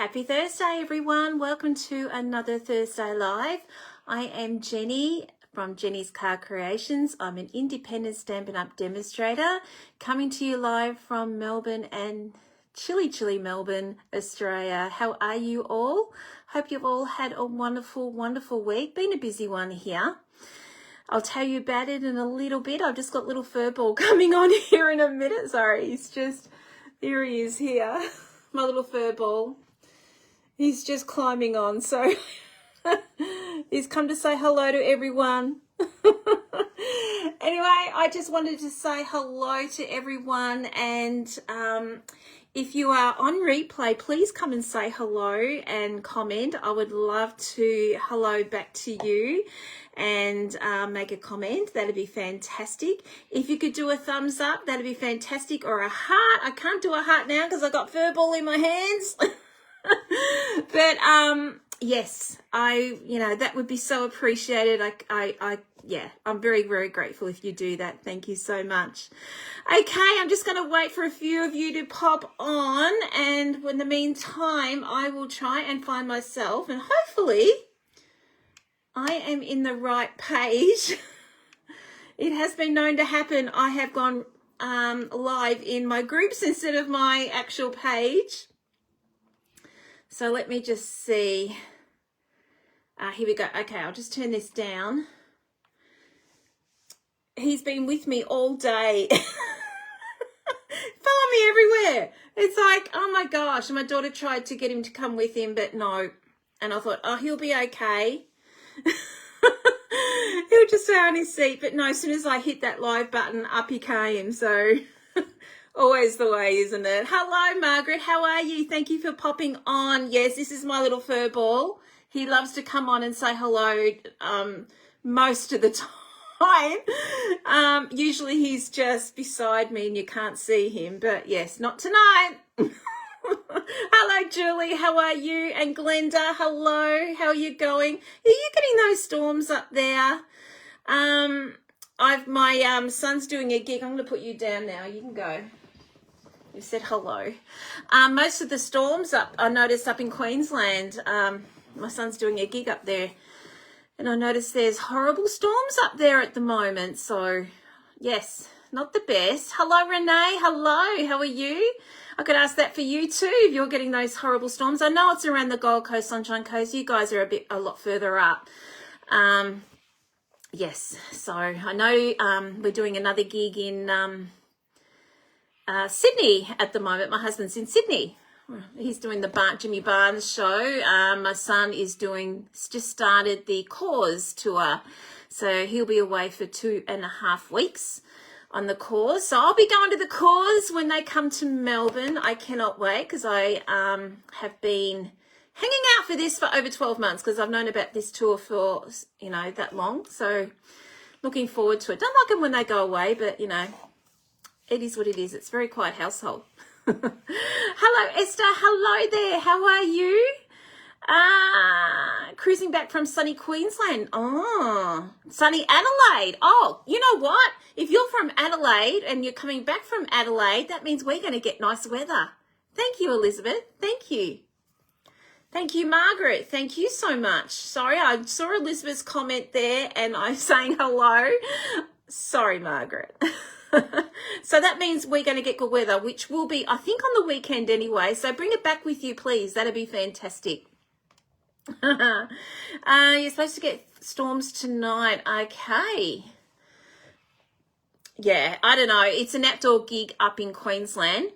Happy Thursday, everyone. Welcome to another Thursday Live. I am Jenny from Jenny's Car Creations. I'm an independent Stampin' Up! Demonstrator coming to you live from Melbourne and chilly Melbourne, Australia. How are you all? Hope you've all had a wonderful week. Been a busy one here. I'll tell you about it in a little bit. I've just got little furball coming on here in a minute. Sorry, here he is here. My little furball. He's just climbing on, so he's come to say hello to everyone. Anyway, I just wanted to say hello to everyone, and if you are on replay, please come and say hello and comment. I would love to hello back to you and make a comment. That'd be fantastic. If you could do a thumbs up, that'd be fantastic, or a heart. I can't do a heart now because I got furball in my hands. But yes, that would be so appreciated. I'm very grateful if you do that. Thank you so much. Okay, I'm just going to wait for a few of you to pop on, and in the meantime, I will try and find myself, and hopefully I am in the right page. It has been known to happen. I have gone live in my groups instead of my actual page. So let me just see. Here we go. Okay, I'll just turn this down. He's been with me all day. Follow me everywhere. It's like, oh my gosh. My daughter tried to get him to come with him, but no. And I thought, oh, he'll be okay. He'll just stay on his seat. But no, as soon as I hit that live button, up he came. So always the way, isn't it? Hello, Margaret. How are you? Thank you for popping on. Yes, this is my little furball. He loves to come on and say hello most of the time. Usually he's just beside me and you can't see him. But yes, not tonight. Hello, Julie. How are you? And Glenda, hello. How are you going? Are you getting those storms up there? My son's doing a gig. I'm going to put you down now. You can go. You said hello. Most of the storms I noticed up in Queensland. My son's doing a gig up there, and I noticed there's horrible storms up there at the moment. So, yes, not the best. Hello, Renee. Hello. How are you? I could ask that for you too, if you're getting those horrible storms. I know it's around the Gold Coast, Sunshine Coast. You guys are a lot further up. Yes, so I know we're doing another gig in Sydney at the moment. My husband's in Sydney. He's doing the Jimmy Barnes show. My son is just started the Cause tour. So he'll be away for 2.5 weeks on the Cause. So I'll be going to the Cause when they come to Melbourne. I cannot wait because I have been hanging out for this for over 12 months because I've known about this tour for, that long. So looking forward to it. Don't like them when they go away, but, it is what it is. It's a very quiet household. Hello, Esther. Hello there. How are you? Cruising back from sunny Queensland. Oh, sunny Adelaide. Oh, you know what? If you're from Adelaide and you're coming back from Adelaide, that means we're going to get nice weather. Thank you, Elizabeth. Thank you. Thank you, Margaret. Thank you so much. Sorry, I saw Elizabeth's comment there and I'm saying hello. Sorry, Margaret. So that means we're going to get good weather, which will be, I think, on the weekend anyway. So bring it back with you, please. That'd be fantastic. You're supposed to get storms tonight. Okay. Yeah, I don't know. It's an outdoor gig up in Queensland.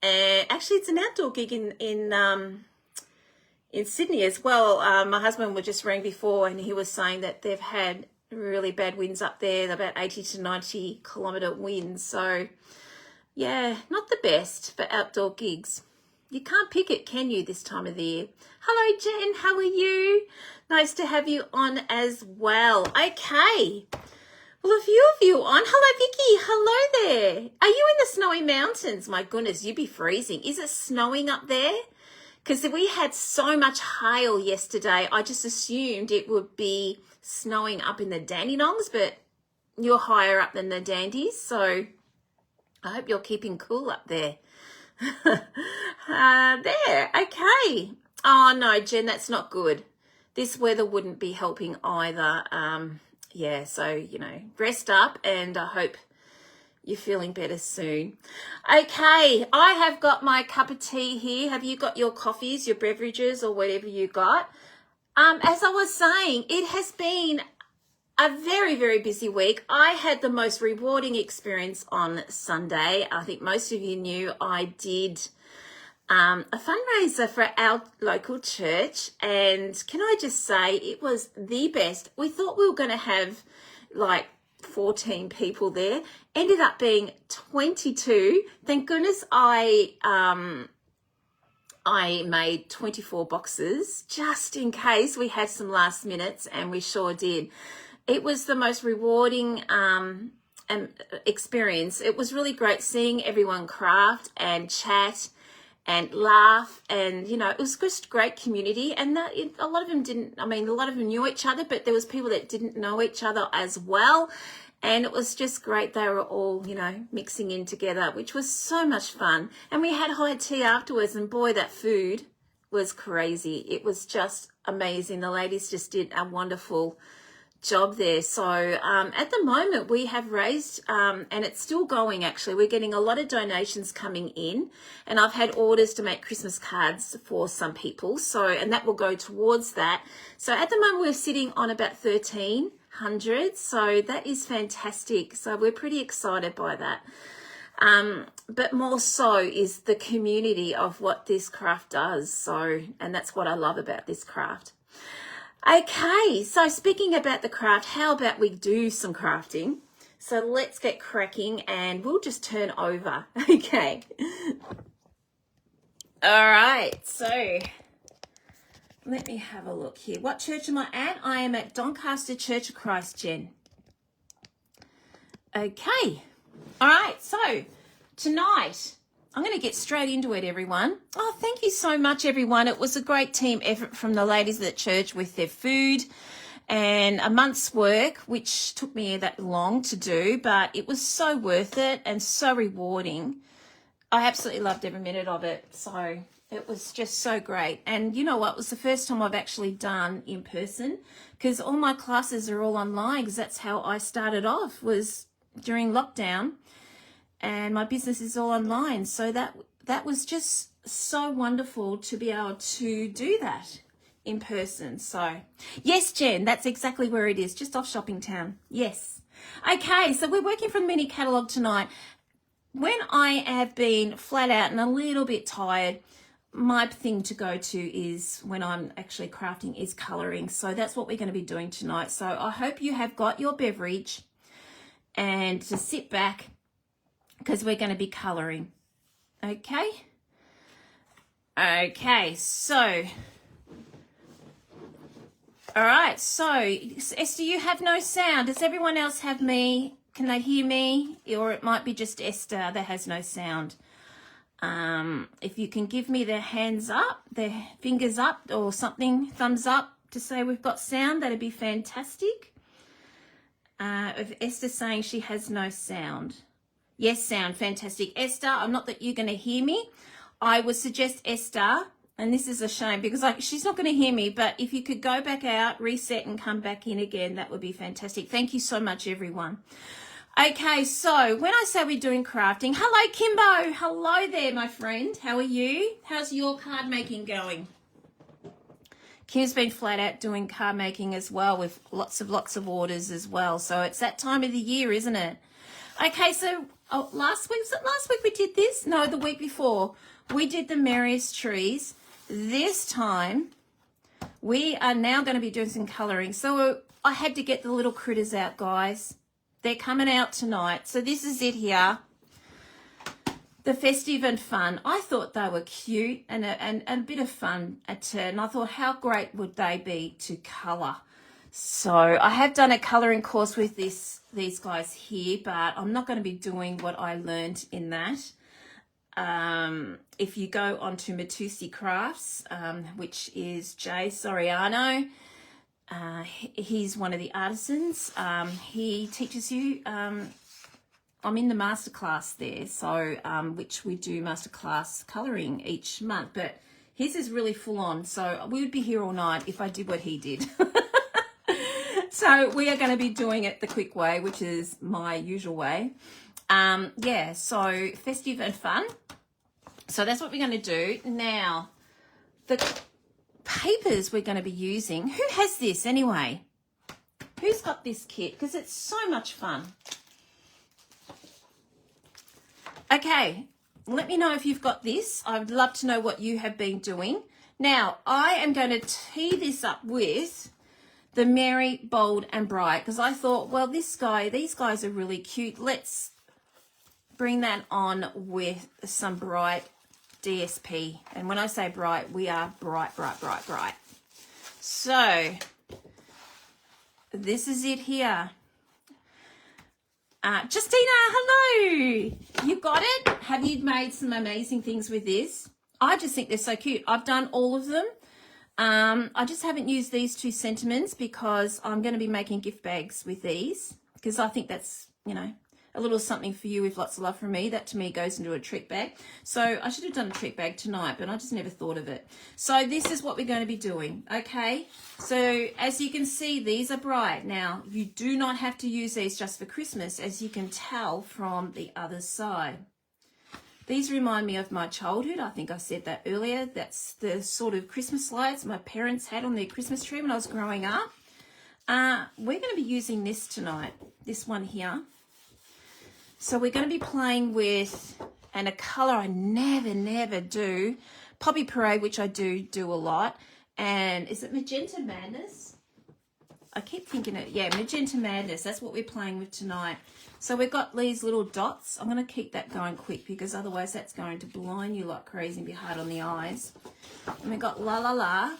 Actually, it's an outdoor gig in Sydney as well. My husband was just rang before and he was saying that they've had really bad winds up there, about 80 to 90 kilometre winds. So, yeah, not the best for outdoor gigs. You can't pick it, can you, this time of the year? Hello, Jen. How are you? Nice to have you on as well. Okay. Well, a few of you on. Hello, Vicky. Hello there. Are you in the snowy mountains? My goodness, you'd be freezing. Is it snowing up there? Because we had so much hail yesterday, I just assumed it would be snowing up in the Dandenongs, but you're higher up than the Dandies, so I hope you're keeping cool up there. There, okay. Oh, no, Jen, that's not good. This weather wouldn't be helping either. Yeah, so, you know, rest up, and I hope you're feeling better soon. Okay, I have got my cup of tea here. Have you got your coffees, your beverages, or whatever you got? As I was saying, it has been a very, very busy week. I had the most rewarding experience on Sunday. I think most of you knew I did a fundraiser for our local church, and can I just say it was the best. We thought we were going to have like 14 people there, ended up being 22. Thank goodness I made 24 boxes just in case we had some last minutes, and we sure did. It was the most rewarding experience. It was really great seeing everyone craft and chat and laugh, and you know, it was just great community. And a lot of them didn't, I mean, a lot of them knew each other, but there was people that didn't know each other as well, and it was just great. They were all, you know, mixing in together, which was so much fun. And we had high tea afterwards, and boy, that food was crazy. It was just amazing. The ladies just did a wonderful job there. So at the moment we have raised, and it's still going actually, we're getting a lot of donations coming in, and I've had orders to make Christmas cards for some people, so, and that will go towards that. So at the moment we're sitting on about 1,300, so that is fantastic. So we're pretty excited by that. But more so is the community of what this craft does. So, and that's what I love about this craft. Okay, so speaking about the craft, how about we do some crafting? So let's get cracking, and we'll just turn over. Okay. All right, so let me have a look here. What church am I at? I am at Doncaster Church of Christ, Jen. Okay. All right, so tonight I'm going to get straight into it, everyone. Oh, thank you so much, everyone. It was a great team effort from the ladies at church with their food and a month's work, which took me that long to do, but it was so worth it and so rewarding. I absolutely loved every minute of it. So it was just so great. And you know what? It was the first time I've actually done in person, because all my classes are all online, because that's how I started off, was during lockdown. And my business is all online. So that was just so wonderful to be able to do that in person. So yes, Jen, that's exactly where it is, just off Shopping Town. Yes. Okay, so we're working from the mini catalogue tonight. When I have been flat out and a little bit tired, my thing to go to is, when I'm actually crafting, is colouring. So that's what we're going to be doing tonight. So I hope you have got your beverage and to sit back, because we're going to be colouring. Okay? Okay, so, all right, so, Esther, you have no sound. Does everyone else have me? Can they hear me? Or it might be just Esther that has no sound. If you can give me their hands up, their fingers up, or something, thumbs up, to say we've got sound, that'd be fantastic. If Esther's saying she has no sound. Yes, sound, fantastic. Esther, I'm not that you're going to hear me. I would suggest Esther, and this is a shame because she's not going to hear me, but if you could go back out, reset and come back in again, that would be fantastic. Thank you so much, everyone. Okay, so when I say we're doing crafting, hello, Kimbo. Hello there, my friend. How are you? How's your card making going? Kim's been flat out doing card making as well, with lots of orders as well. So it's that time of the year, isn't it? Okay, so last week, was it last week we did this? No, the week before. We did the merriest trees. This time, we are now going to be doing some colouring. So I had to get the little critters out, guys. They're coming out tonight. So this is it here. The festive and fun. I thought they were cute and a bit of fun and I thought, how great would they be to colour? So I have done a colouring course with these guys here, but I'm not going to be doing what I learned in that. If you go onto Matusi Crafts, which is Jay Soriano, he's one of the artisans. He teaches you. I'm in the masterclass there, so which we do masterclass colouring each month, but His is really full on, so we would be here all night if I did what he did. So we are going to be doing it the quick way, which is my usual way. Yeah, so festive and fun. So that's what we're going to do. Now, the papers we're going to be using, who has this anyway? Who's got this kit? Because it's so much fun. Okay, let me know if you've got this. I would love to know what you have been doing. Now, I am going to tee this up with the Merry, Bold and Bright, because I thought, well, these guys are really cute. Let's bring that on with some bright DSP. And when I say bright, we are bright, bright, bright, bright. So this is it here. Justina, hello. You got it? Have you made some amazing things with this? I just think they're so cute. I've done all of them. I just haven't used these 2 sentiments because I'm going to be making gift bags with these, because I think that's, you know, a little something for you with lots of love from me. That to me goes into a trick bag. So I should have done a trick bag tonight, but I just never thought of it. So this is what we're going to be doing. Okay. So as you can see, these are bright. Now you do not have to use these just for Christmas, as you can tell from the other side. These remind me of my childhood. I think I said that earlier. That's the sort of Christmas lights my parents had on their Christmas tree when I was growing up. We're going to be using this tonight, this one here. So we're going to be playing with, and a colour I never do, Poppy Parade, which I do a lot. And is it Magenta Madness? I keep thinking it, yeah, Magenta Madness. That's what we're playing with tonight. So we've got these little dots. I'm going to keep that going quick because otherwise that's going to blind you like crazy and be hard on the eyes. And we've got La La La,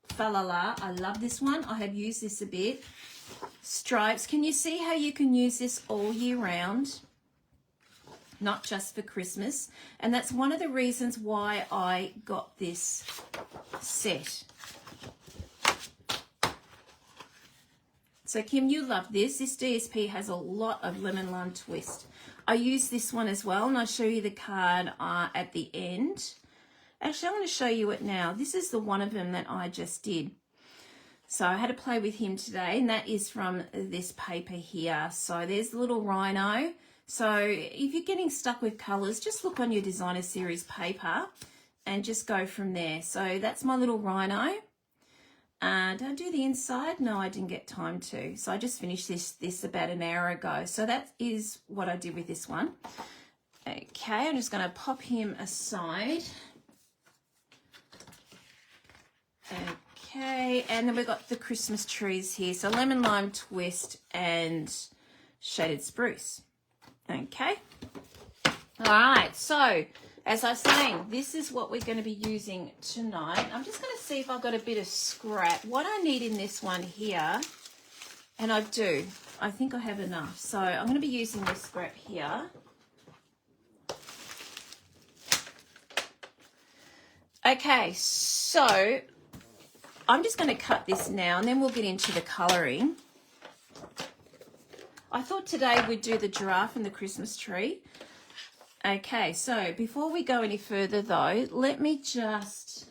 Fa La La. I love this one. I have used this a bit. Stripes. Can you see how you can use this all year round? Not just for Christmas. And that's one of the reasons why I got this set. So Kim, you love this. This DSP has a lot of lemon lime twist. I use this one as well, and I'll show you the card at the end. Actually, I'm going to show you it now. This is the one of them that I just did. So I had to play with him today, and that is from this paper here. So there's the little rhino. So if you're getting stuck with colours, just look on your designer series paper and just go from there. So that's my little rhino. Did I do the inside? No, I didn't get time to. So I just finished this about an hour ago. So that is what I did with this one. Okay, I'm just going to pop him aside. Okay, and then we've got the Christmas trees here. So lemon lime twist and shaded spruce. Okay. All right, so as I was saying, this is what we're going to be using tonight. I'm just going to see if I've got a bit of scrap. What I need in this one here, and I do, I think I have enough. So I'm going to be using this scrap here. Okay, so I'm just going to cut this now and then we'll get into the colouring. I thought today we'd do the giraffe and the Christmas tree. Okay, so before we go any further though, let me just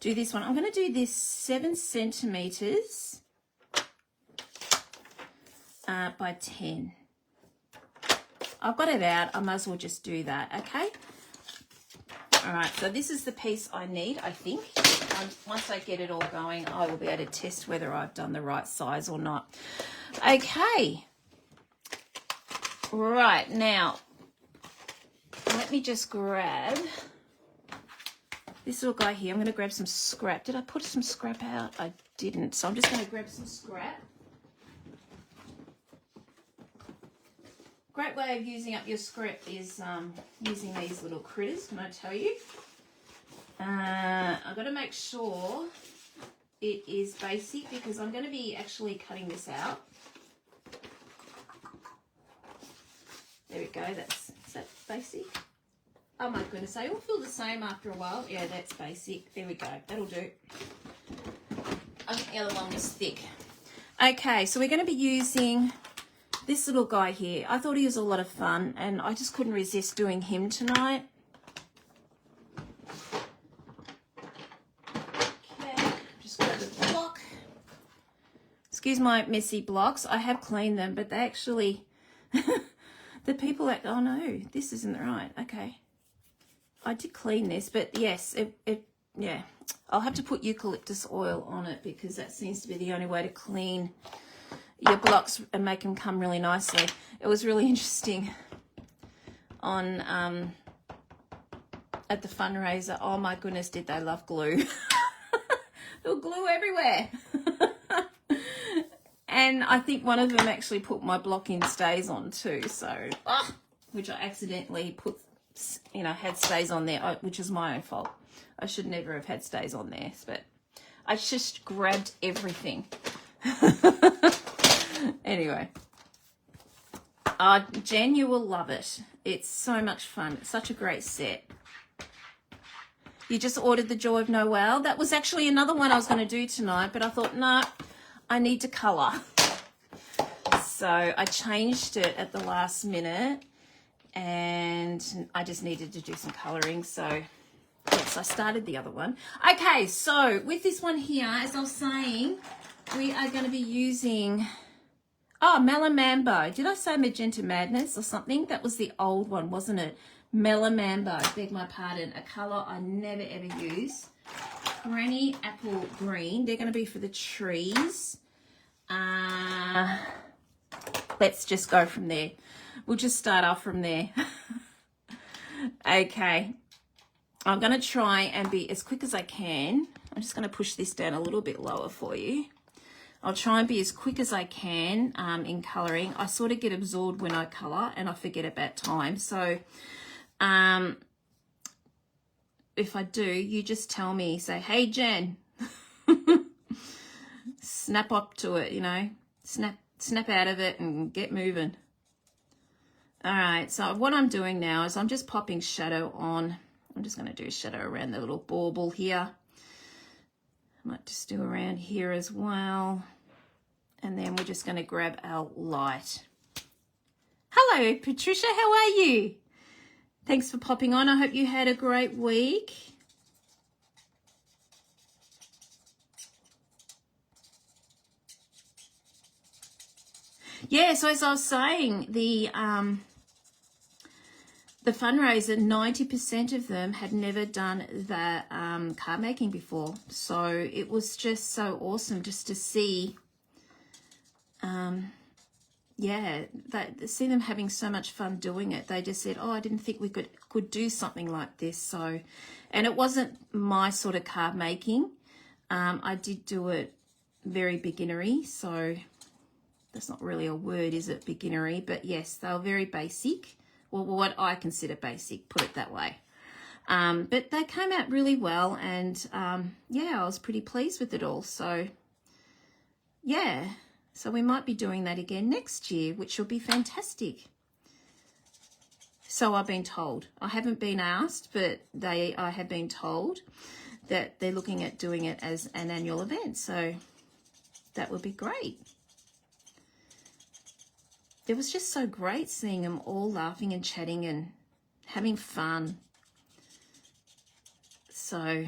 do this one. I'm going to do this 7 centimetres by 10. I've got it out. I might as well just do that, okay? All right, so this is the piece I need, I think. Once I get it all going, I will be able to test whether I've done the right size or not. Okay. Right, now, let me just grab this little guy here. I'm going to grab some scrap. Did I put some scrap out? I didn't, so I'm just going to grab some scrap. Great way of using up your scrap is using these little critters, can I tell you? I've got to make sure it is basic because I'm going to be actually cutting this out. There we go, is that basic? Oh my goodness, they all feel the same after a while. Yeah, that's basic. There we go, that'll do. I think the other one was thick. Okay, so we're going to be using this little guy here. I thought he was a lot of fun and I just couldn't resist doing him tonight. excuse my messy blocks. I have cleaned them, but they actually, the people that, oh no, this isn't right. Okay. I did clean this, but yes, yeah. I'll have to put eucalyptus oil on it because that seems to be the only way to clean your blocks and make them come really nicely. It was really interesting on, at the fundraiser. Oh my goodness, did they love glue. There was glue everywhere. And I think one of them actually put my block-in stays on too, so, which I accidentally put, you know, had stays on there, which is my own fault. I should never have had stays on there, but I just grabbed everything. Anyway. Jen, you will love it. It's so much fun. It's such a great set. You just ordered The Joy of Noel. That was actually another one I was going to do tonight, but I thought, nah, I need to colour. So I changed it at the last minute and I just needed to do some colouring. So yes, I started the other one. Okay, so with this one here, as I was saying, we are going to be using, Melamambo. Did I say Magenta Madness or something? That was the old one, wasn't it? Melamambo, beg my pardon, a colour I never ever use. Granny Apple Green, they're going to be for the trees. Let's just go from there. We'll just start off from there. Okay. I'm going to try and be as quick as I can. I'm just going to push this down a little bit lower for you. I'll try and be as quick as I can in colouring. I sort of get absorbed when I colour and I forget about time. So if I do, you just tell me, say, hey, Jen, snap up to it, you know, snap out of it and get moving. All right, so what I'm doing now is I'm just popping shadow on. I'm just going to do shadow around the little bauble here. I might just do around here as well. And then we're just going to grab our light. Hello, Patricia, how are you? Thanks for popping on. I hope you had a great week. Yeah, so as I was saying, the fundraiser, 90% of them had never done the card making before. So it was just so awesome just to see, see them having so much fun doing it. They just said, oh, I didn't think we could do something like this. So, and it wasn't my sort of card making. I did do it very beginnery. So that's not really a word, is it, beginnery? But yes, they were very basic. Well, what I consider basic, put it that way. But they came out really well, and yeah, I was pretty pleased with it all. So yeah, so we might be doing that again next year, which will be fantastic. So I've been told. I haven't been asked, but I have been told that they're looking at doing it as an annual event. So that would be great. It was just so great seeing them all laughing and chatting and having fun. So,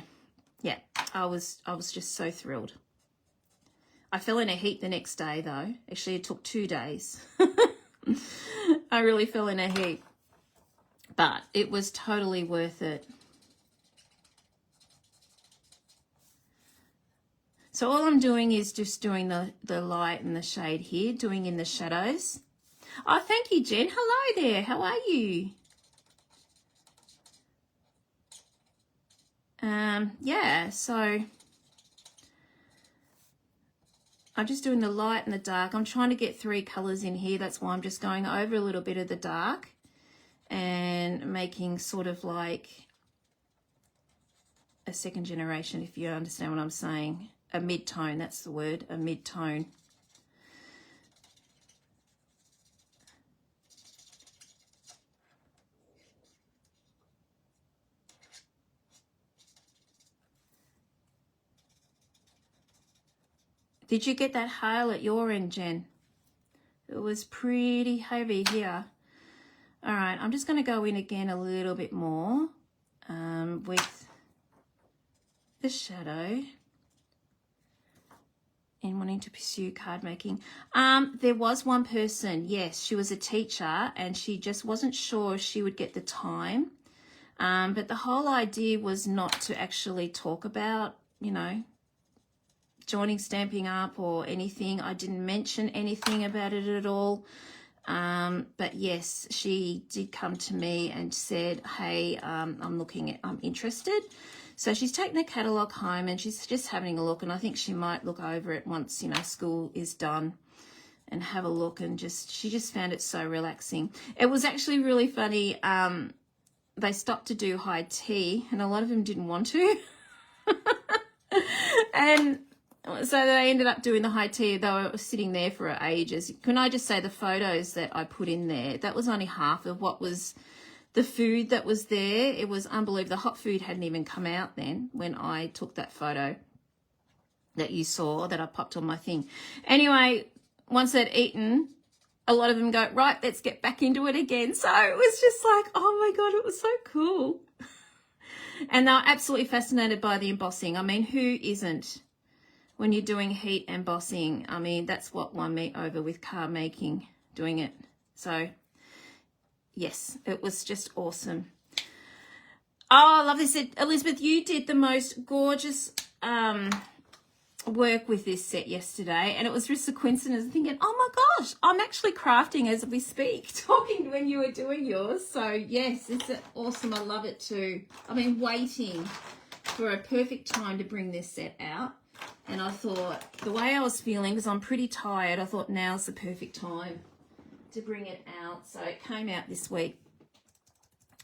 yeah, I was just so thrilled. I fell in a heap the next day, though. Actually, it took 2 days. I really fell in a heap. But it was totally worth it. So all I'm doing is just doing the light and the shade here, doing in the shadows. Oh, thank you, Jen. Hello there. How are you? Yeah, so I'm just doing the light and the dark. I'm trying to get 3 colours in here. That's why I'm just going over a little bit of the dark and making sort of like a second generation, if you understand what I'm saying. A mid-tone, that's the word, a mid-tone. Did you get that hail at your end, Jen? It was pretty heavy here. All right, I'm just going to go in again a little bit more with the shadow in wanting to pursue card making? There was one person, yes, she was a teacher and she just wasn't sure if she would get the time. But the whole idea was not to actually talk about, you know, joining Stamping Up or anything. I didn't mention anything about it at all. But yes, she did come to me and said, hey, I'm interested. So she's taken the catalogue home and she's just having a look, and I think she might look over it once, you know, school is done, and have a look, and she just found it so relaxing. It was actually really funny. They stopped to do high tea and a lot of them didn't want to. And so they ended up doing the high tea. They were sitting there for ages. Can I just say the photos that I put in there, that was only half of what was the food that was there. It was unbelievable. The hot food hadn't even come out then when I took that photo that you saw that I popped on my thing. Anyway, once they'd eaten, a lot of them go, right, let's get back into it again. So it was just like, oh my God, it was so cool. And they're absolutely fascinated by the embossing. I mean, who isn't when you're doing heat embossing? I mean, that's what won me over with card making, doing it. So yes, it was just awesome. Oh, I love this. Elizabeth, you did the most gorgeous work with this set yesterday, and it was just a coincidence thinking, oh my gosh, I'm actually crafting as we speak, talking when you were doing yours. So yes, it's awesome. I love it too. I've been waiting for a perfect time to bring this set out, and I thought the way I was feeling, because I'm pretty tired, I thought now's the perfect time to bring it out. So it came out this week,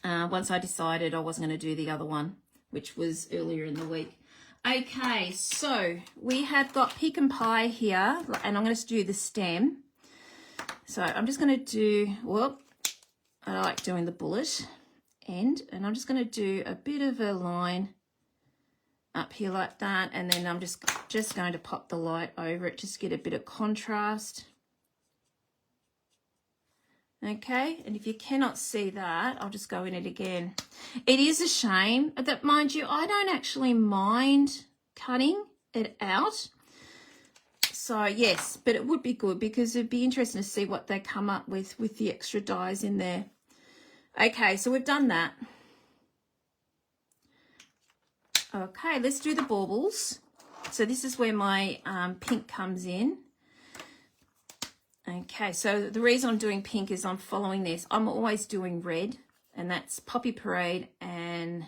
once I decided I wasn't going to do the other one, which was earlier in the week. Okay, so we have got pecan pie here, and I'm going to do the stem. So I'm just going to do, well, I like doing the bullet end, and I'm just going to do a bit of a line up here like that, and then I'm just going to pop the light over it, just get a bit of contrast. Okay, and if you cannot see that, I'll just go in it again. It is a shame that, mind you, I don't actually mind cutting it out. So yes, but it would be good because it'd be interesting to see what they come up with the extra dies in there. Okay, so we've done that. Okay, let's do the baubles. So this is where my pink comes in. Okay, so the reason I'm doing pink is I'm following this. I'm always doing red, and that's Poppy Parade and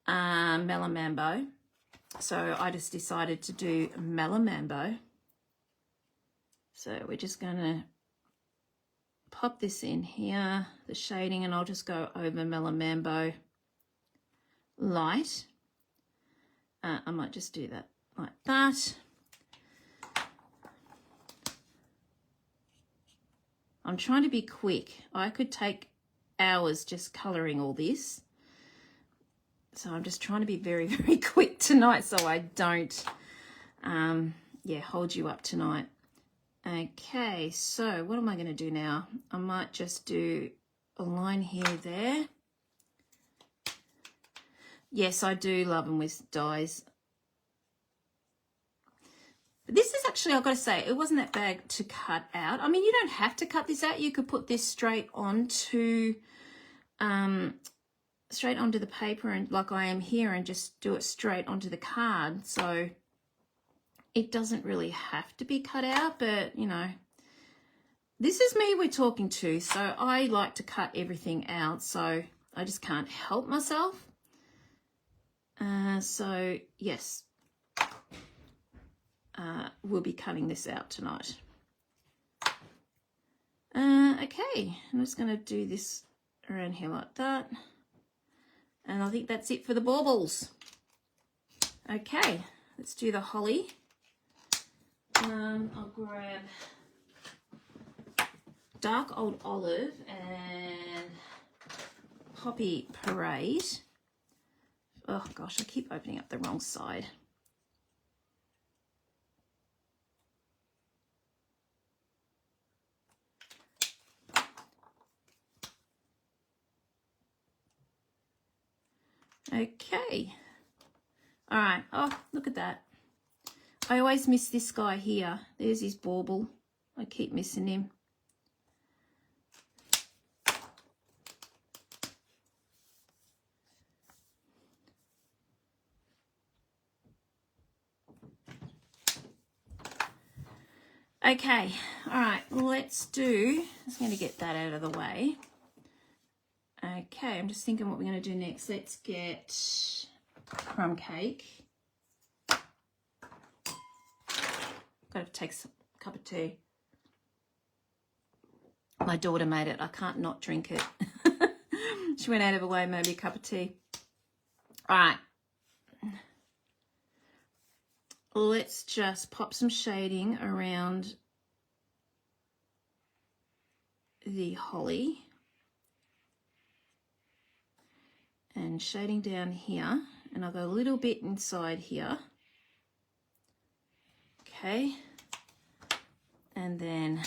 Mellow Mambo. So I just decided to do Mellow Mambo. So we're just going to pop this in here, the shading, and I'll just go over Mellow Mambo light. I might just do that like that. I'm trying to be quick. I could take hours just colouring all this. So I'm just trying to be very, very quick tonight so I don't, hold you up tonight. Okay, so what am I going to do now? I might just do a line here, there. Yes, I do love them with dies. But this is actually, I've got to say, it wasn't that bad to cut out. I mean, you don't have to cut this out. You could put this straight onto the paper, and like I am here, and just do it straight onto the card. So it doesn't really have to be cut out, but you know, this is me we're talking to. So I like to cut everything out. So I just can't help myself. So yes. We'll be cutting this out tonight. Okay, I'm just going to do this around here like that. And I think that's it for the baubles. Okay, let's do the holly. I'll grab Dark Old Olive and Poppy Parade. Oh gosh, I keep opening up the wrong side. Okay. All right. Oh, look at that. I always miss this guy here. There's his bauble. I keep missing him. Okay, all right, let's do, I'm just going to get that out of the way. Okay, I'm just thinking what we're going to do next. Let's get crumb cake. Got to take a cup of tea. My daughter made it. I can't not drink it. She went out of her way, made me a cup of tea. All right. Let's just pop some shading around the holly and shading down here, and I'll go a little bit inside here. Okay, and then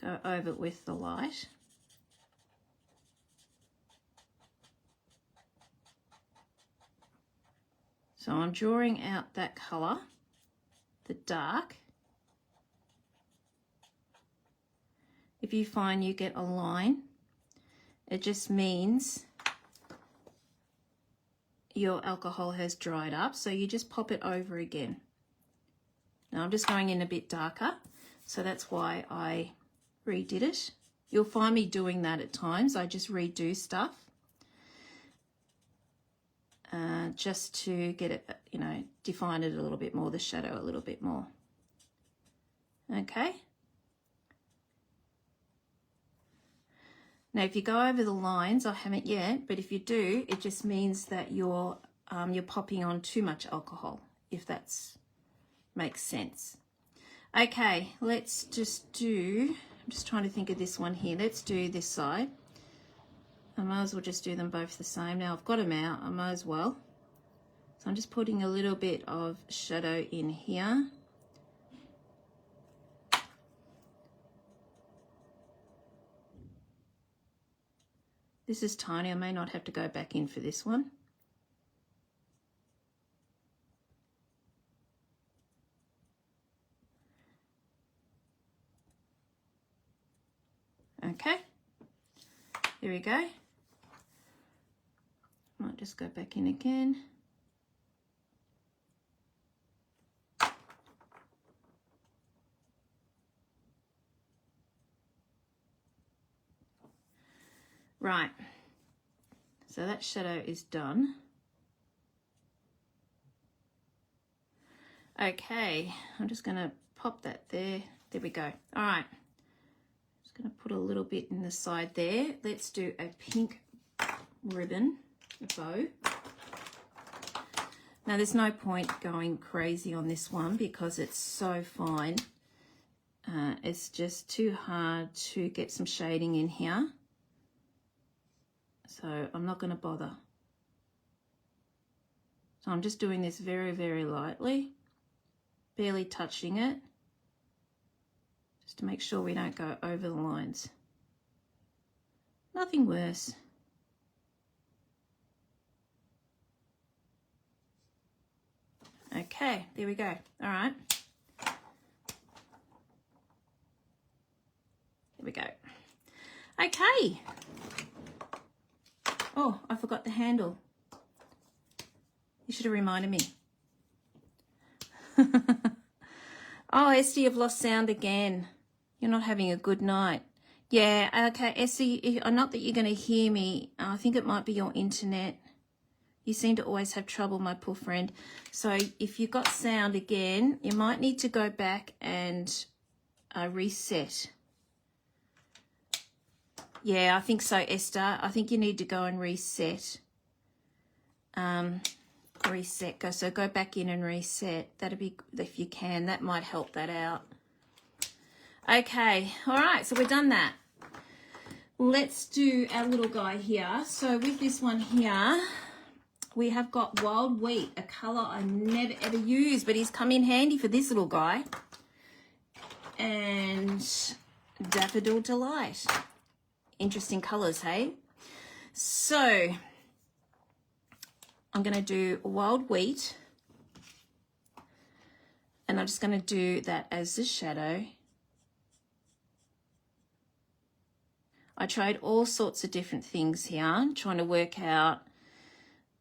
go over it with the light. So I'm drawing out that colour, the dark. If you find you get a line, it just means your alcohol has dried up, so you just pop it over again. Now I'm just going in a bit darker, so that's why I redid it. You'll find me doing that at times. I just redo stuff. Just to get it, you know, define it a little bit more, the shadow a little bit more. Okay. Now, if you go over the lines, I haven't yet, but if you do, it just means that you're popping on too much alcohol, if that makes sense. Okay, let's just do, I'm just trying to think of this one here. Let's do this side. I might as well just do them both the same. Now I've got them out, I might as well. So I'm just putting a little bit of shadow in here. This is tiny, I may not have to go back in for this one. Okay, there we go. Might just go back in again. Right, so that shadow is done. Okay, I'm just going to pop that there. There we go. All right, just going to put a little bit in the side there. Let's do a pink ribbon, a bow. Now there's no point going crazy on this one because it's so fine. It's just too hard to get some shading in here. So I'm not going to bother. So I'm just doing this very, very lightly, barely touching it, just to make sure we don't go over the lines. Nothing worse. Okay, there we go. All right. There we go. Okay. Oh, I forgot the handle. You should have reminded me. Oh, Esty, you've lost sound again. You're not having a good night. Yeah, okay, Esty, not that you're going to hear me. I think it might be your internet. You seem to always have trouble, my poor friend. So if you've got sound again, you might need to go back and reset. Yeah, I think so, Esther. I think you need to go and reset. So go back in and reset. That'd be, if you can, that might help that out. Okay, all right, so we've done that. Let's do our little guy here. So with this one here, we have got wild wheat, a colour I never ever use, but he's come in handy for this little guy. And Daffodil Delight. Interesting colours, hey? So I'm going to do wild wheat And I'm just going to do that as the shadow. I tried all sorts of different things here, trying to work out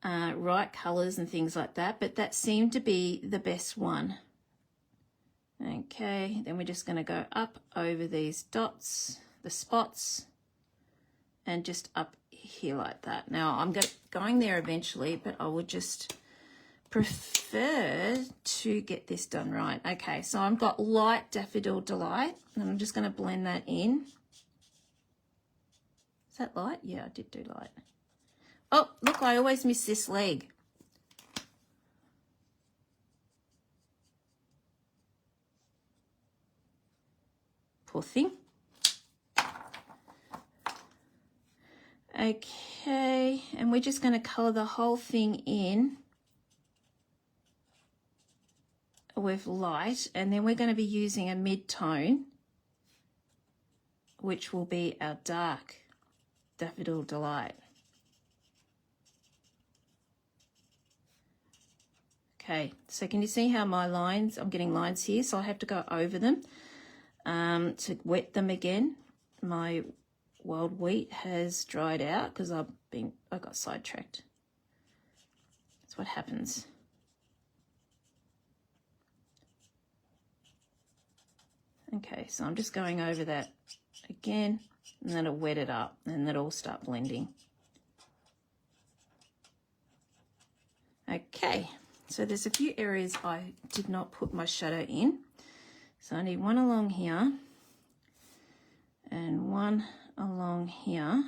right colours and things like that, but that seemed to be the best one. Okay, then we're just going to go up over these dots, the spots, and just up here like that. Now I'm going there eventually, but I would just prefer to get this done right. Okay, so I've got light Daffodil Delight, and I'm just going to blend that in. Is that light? Yeah, I did do light. Oh, look, I always miss this leg. Poor thing. Okay, and we're just going to colour the whole thing in with light, and then we're going to be using a mid-tone, which will be our dark Daffodil Delight. Okay, so can you see how my lines, I'm getting lines here, so I have to go over them to wet them again. My wild wheat has dried out because I got sidetracked. That's what happens. Okay, so I'm just going over that again, and then I'll wet it up, and then it'll start blending. Okay, so there's a few areas I did not put my shadow in. So I need one along here and one along here.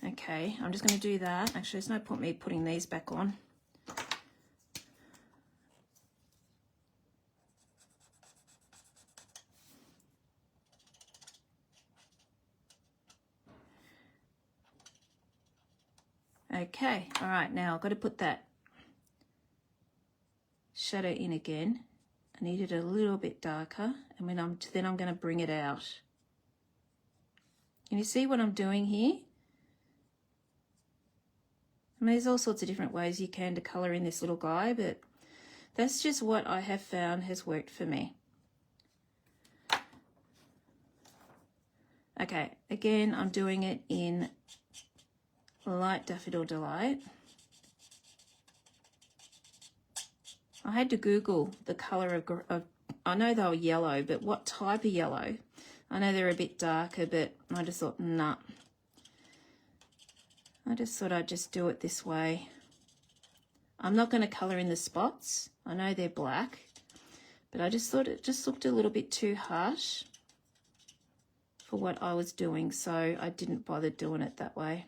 Okay, I'm just going to do that. Actually, there's no point me putting these back on. Okay, all right, now I've got to put that shadow in again. I need it a little bit darker, and then I'm going to bring it out. Can you see what I'm doing here? I mean, there's all sorts of different ways you can to colour in this little guy, but that's just what I have found has worked for me. Okay, again, I'm doing it in light Daffodil Delight. I had to Google the colour of, I know they were yellow, but what type of yellow? I know they're a bit darker, but I just thought, nah. I just thought I'd just do it this way. I'm not going to colour in the spots. I know they're black, but I just thought it just looked a little bit too harsh for what I was doing, so I didn't bother doing it that way.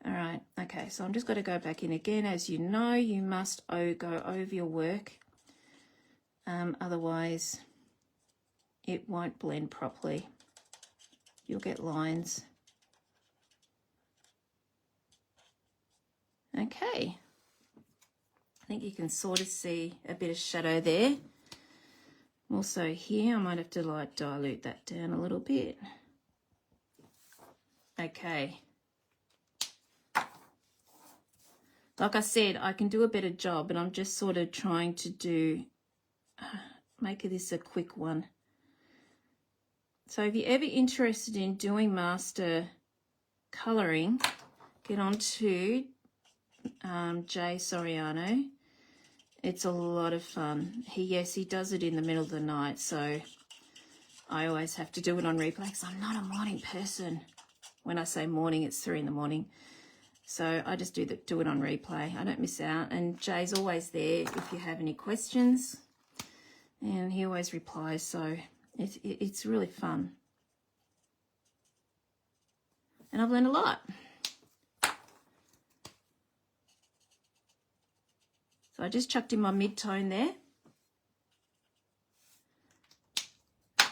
All right, okay, so I'm just going to go back in again. As you know, you must go over your work, otherwise it won't blend properly. You'll get lines. Okay, I think you can sort of see a bit of shadow there. Also here, I might have to like dilute that down a little bit. Okay. Like I said, I can do a better job, but I'm just sort of trying to make this a quick one. So if you're ever interested in doing master colouring, get on to Jay Soriano. It's a lot of fun. He does it in the middle of the night, so I always have to do it on replay because I'm not a morning person. When I say morning, it's 3 in the morning. So I just do it on replay. I don't miss out. And Jay's always there if you have any questions. And he always replies, so it's really fun. And I've learned a lot. So I just chucked in my mid-tone there.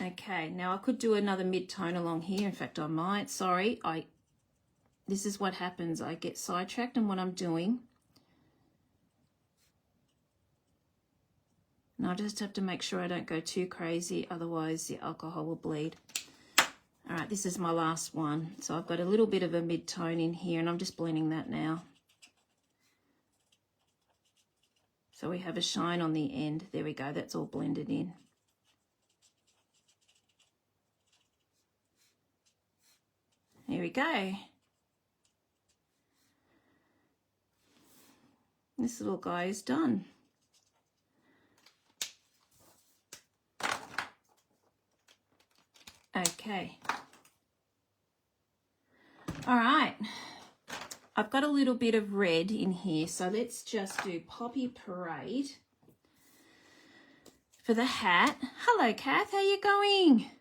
Okay, now I could do another mid-tone along here. In fact, I might. Sorry, this is what happens. I get sidetracked in what I'm doing. And I just have to make sure I don't go too crazy, otherwise the alcohol will bleed. All right, this is my last one. So I've got a little bit of a mid-tone in here, and I'm just blending that now. So we have a shine on the end. There we go. That's all blended in. There we go. This little guy is done. Okay. All right. I've got a little bit of red in here, so let's just do Poppy Parade for the hat. Hello, Kath. How you going?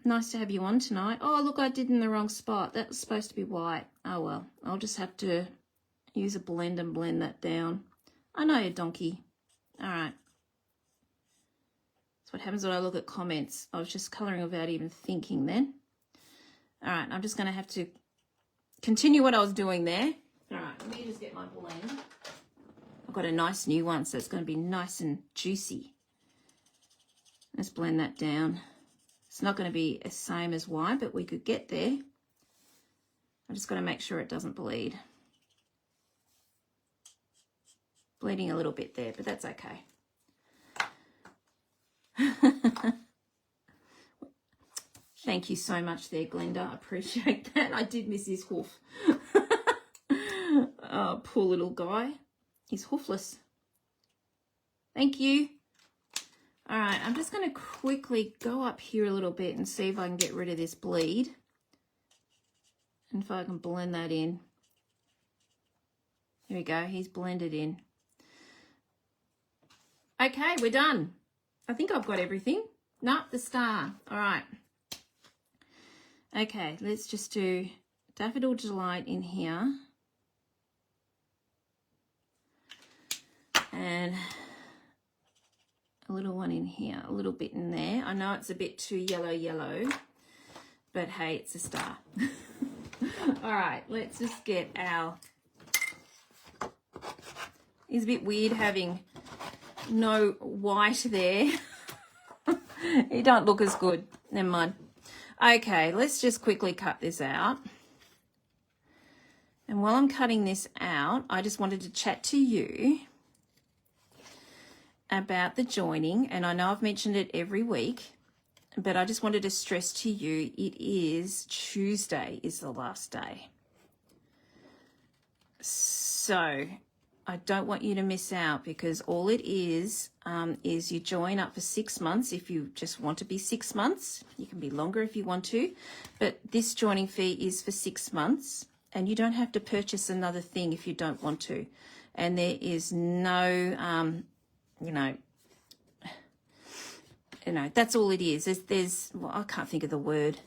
Nice to have you on tonight. Oh, look, I did in the wrong spot. That was supposed to be white. Oh, well. I'll just have to use a blend and blend that down. I know you, donkey. All right. That's what happens when I look at comments. I was just colouring without even thinking then. All right. I'm just going to have to continue what I was doing there. All right. Let me just get my blend. I've got a nice new one, so it's going to be nice and juicy. Let's blend that down. It's not going to be the same as white, but we could get there. I just got to make sure it doesn't bleed. Bleeding a little bit there, but that's okay. Thank you so much there, Glenda. I appreciate that. I did miss his hoof. Oh, poor little guy. He's hoofless. Thank you. All right, I'm just going to quickly go up here a little bit and see if I can get rid of this bleed. And if I can blend that in. Here we go. He's blended in. Okay, we're done. I think I've got everything. Not the star. All right. Okay, let's just do Daffodil Delight in here. And a little one in here, a little bit in there. I know it's a bit too yellow, but hey, it's a star. All right, let's just get our... It's a bit weird having no white there. It don't look as good. Never mind. Okay, let's just quickly cut this out. And while I'm cutting this out, I just wanted to chat to you about the joining. And I know I've mentioned it every week, but I just wanted to stress to you, it is Tuesday is the last day. So I don't want you to miss out, because all it is you join up for 6 months. If you just want to be 6 months, you can be longer if you want to, but this joining fee is for 6 months, and you don't have to purchase another thing if you don't want to. And there is no, that's all it is. Well, I can't think of the word.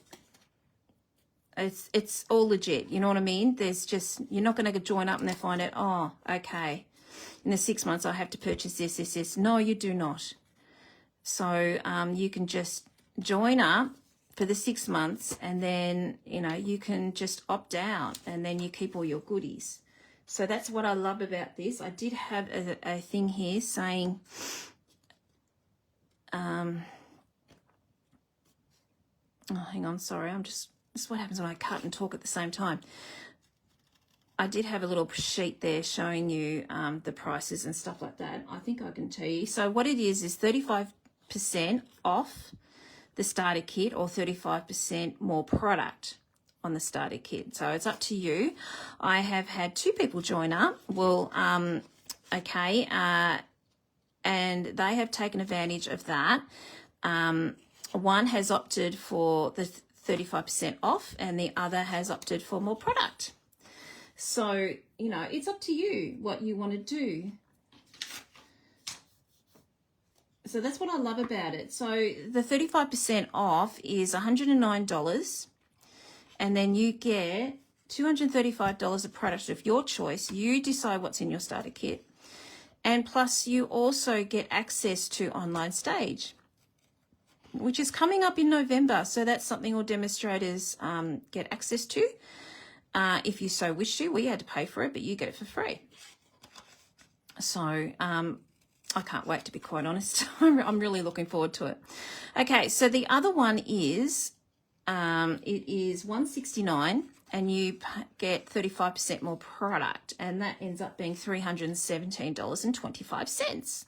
It's all legit, you know what I mean? There's just, you're not going to join up and then find out, oh, okay, in the 6 months I have to purchase this. No, you do not. So you can just join up for the 6 months, and then, you can just opt out, and then you keep all your goodies. So that's what I love about this. I did have a thing here saying, oh, hang on, sorry, this is what happens when I cut and talk at the same time. I did have a little sheet there showing you the prices and stuff like that. I think I can tell you. So what it is 35% off the starter kit, or 35% more product on the starter kit. So it's up to you. I have had 2 people join up. Well, and they have taken advantage of that. One has opted for the 35% off, and the other has opted for more product. So, it's up to you what you want to do. So that's what I love about it. So the 35% off is $109, and then you get $235 of product of your choice. You decide what's in your starter kit. And plus you also get access to Online Stage, which is coming up in November. So that's something all demonstrators get access to. If you so wish to. We had to pay for it, but you get it for free. So I can't wait, to be quite honest. I'm really looking forward to it. Okay, so the other one is, it is $169, and you get 35% more product, and that ends up being $317.25.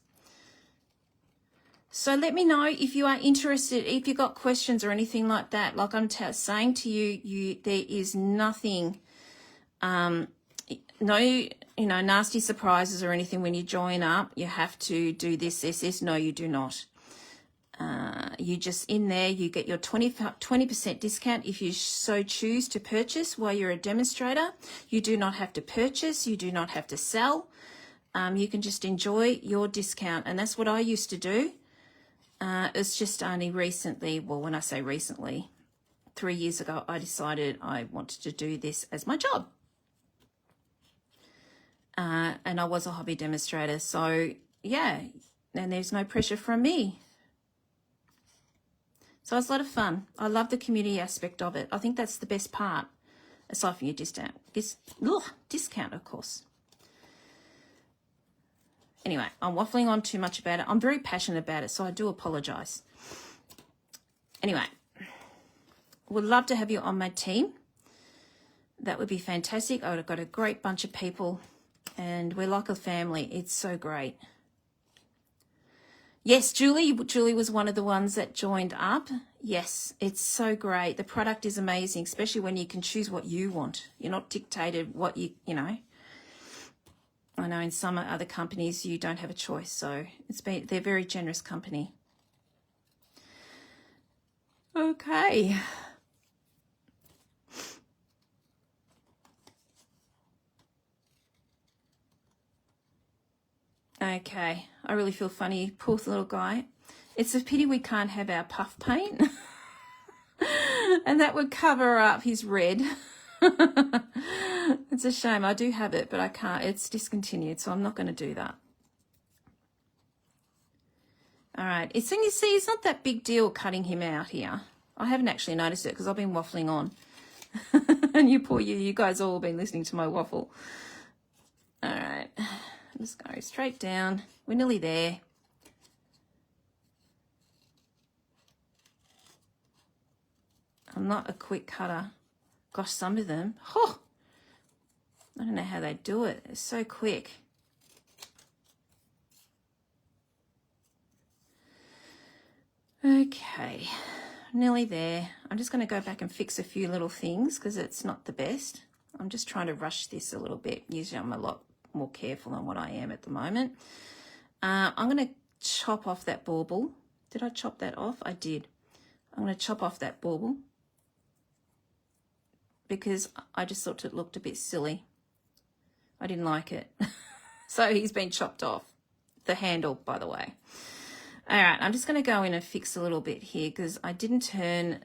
So let me know if you are interested, if you've got questions or anything like that. Like I'm saying to you, there is nothing, no, nasty surprises or anything when you join up. You have to do this. No, you do not. You just in there, you get your 20% discount if you so choose to purchase while you're a demonstrator. You do not have to purchase. You do not have to sell. You can just enjoy your discount. And that's what I used to do. It's just only recently, well, when I say recently, 3 years ago, I decided I wanted to do this as my job. And I was a hobby demonstrator. So, yeah, and there's no pressure from me. So it's a lot of fun. I love the community aspect of it. I think that's the best part, aside from your discount, of course. Anyway, I'm waffling on too much about it. I'm very passionate about it, so I do apologise. Anyway, would love to have you on my team. That would be fantastic. I've got a great bunch of people, and we're like a family. It's so great. Yes, Julie was one of the ones that joined up. Yes, it's so great. The product is amazing, especially when you can choose what you want. You're not dictated what you know. I know in some other companies you don't have a choice, so they're a very generous company. Okay. Okay, I really feel funny. Poor little guy. It's a pity we can't have our puff paint. And that would cover up his red. It's a shame. I do have it, but I can't. It's discontinued, so I'm not going to do that. All right. You see, it's not that big deal cutting him out here. I haven't actually noticed it because I've been waffling on. And you guys all been listening to my waffle. All right. Just go straight down. We're nearly there. I'm not a quick cutter. Gosh, some of them. Oh, I don't know how they do it. It's so quick. Okay, nearly there. I'm just going to go back and fix a few little things because it's not the best. I'm just trying to rush this a little bit. Usually I'm a lot more careful than what I am at the moment. I'm going to chop off that bauble. Did I chop that off? I did. I'm going to chop off that bauble because I just thought it looked a bit silly. I didn't like it. So he's been chopped off. The handle, by the way. All right, I'm just going to go in and fix a little bit here because I didn't turn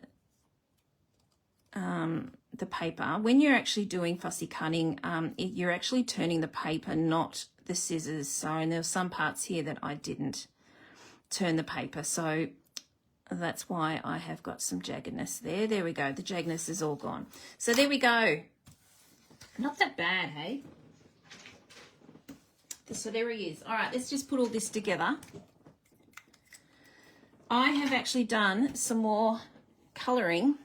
the paper. When you're actually doing fussy cutting, you're actually turning the paper, not the scissors. So, and there were some parts here that I didn't turn the paper. So that's why I have got some jaggedness there. There we go. The jaggedness is all gone. So there we go. Not that bad, hey? So there he is. All right, let's just put all this together. I have actually done some more colouring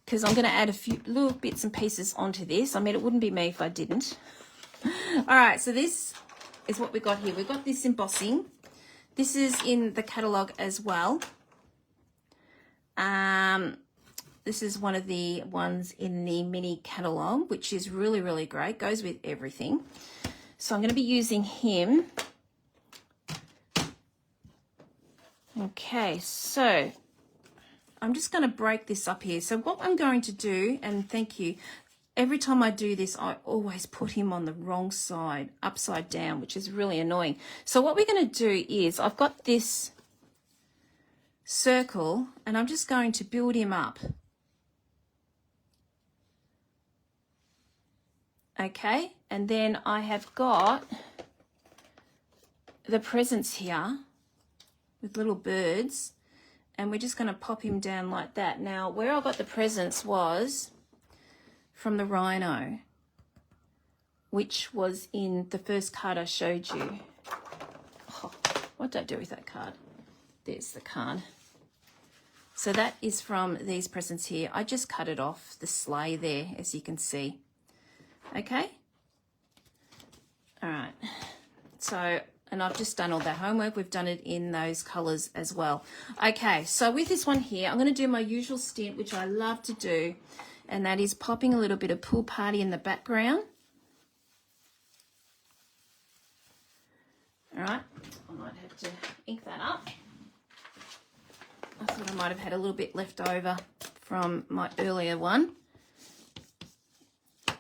because I'm going to add a few little bits and pieces onto this. I mean, it wouldn't be me if I didn't. All right, so this is what we got here. We've got this embossing. This is in the catalogue as well. This is one of the ones in the mini catalogue, which is really, really great. Goes with everything. So I'm going to be using him. Okay, so I'm just going to break this up here. So what I'm going to do, and thank you, every time I do this, I always put him on the wrong side, upside down, which is really annoying. So what we're going to do is I've got this circle, and I'm just going to build him up. Okay, and then I have got the presents here with little birds, and we're just going to pop him down like that. Now, where I got the presents was from the rhino, which was in the first card I showed you. Oh, what did I do with that card? There's the card. So that is from these presents here. I just cut it off the sleigh there, as you can see. Okay. All right. So, and I've just done all that homework. We've done it in those colours as well. Okay, so with this one here, I'm going to do my usual stint, which I love to do, and that is popping a little bit of Pool Party in the background. All right, I might have to ink that up. I thought I might have had a little bit left over from my earlier one. I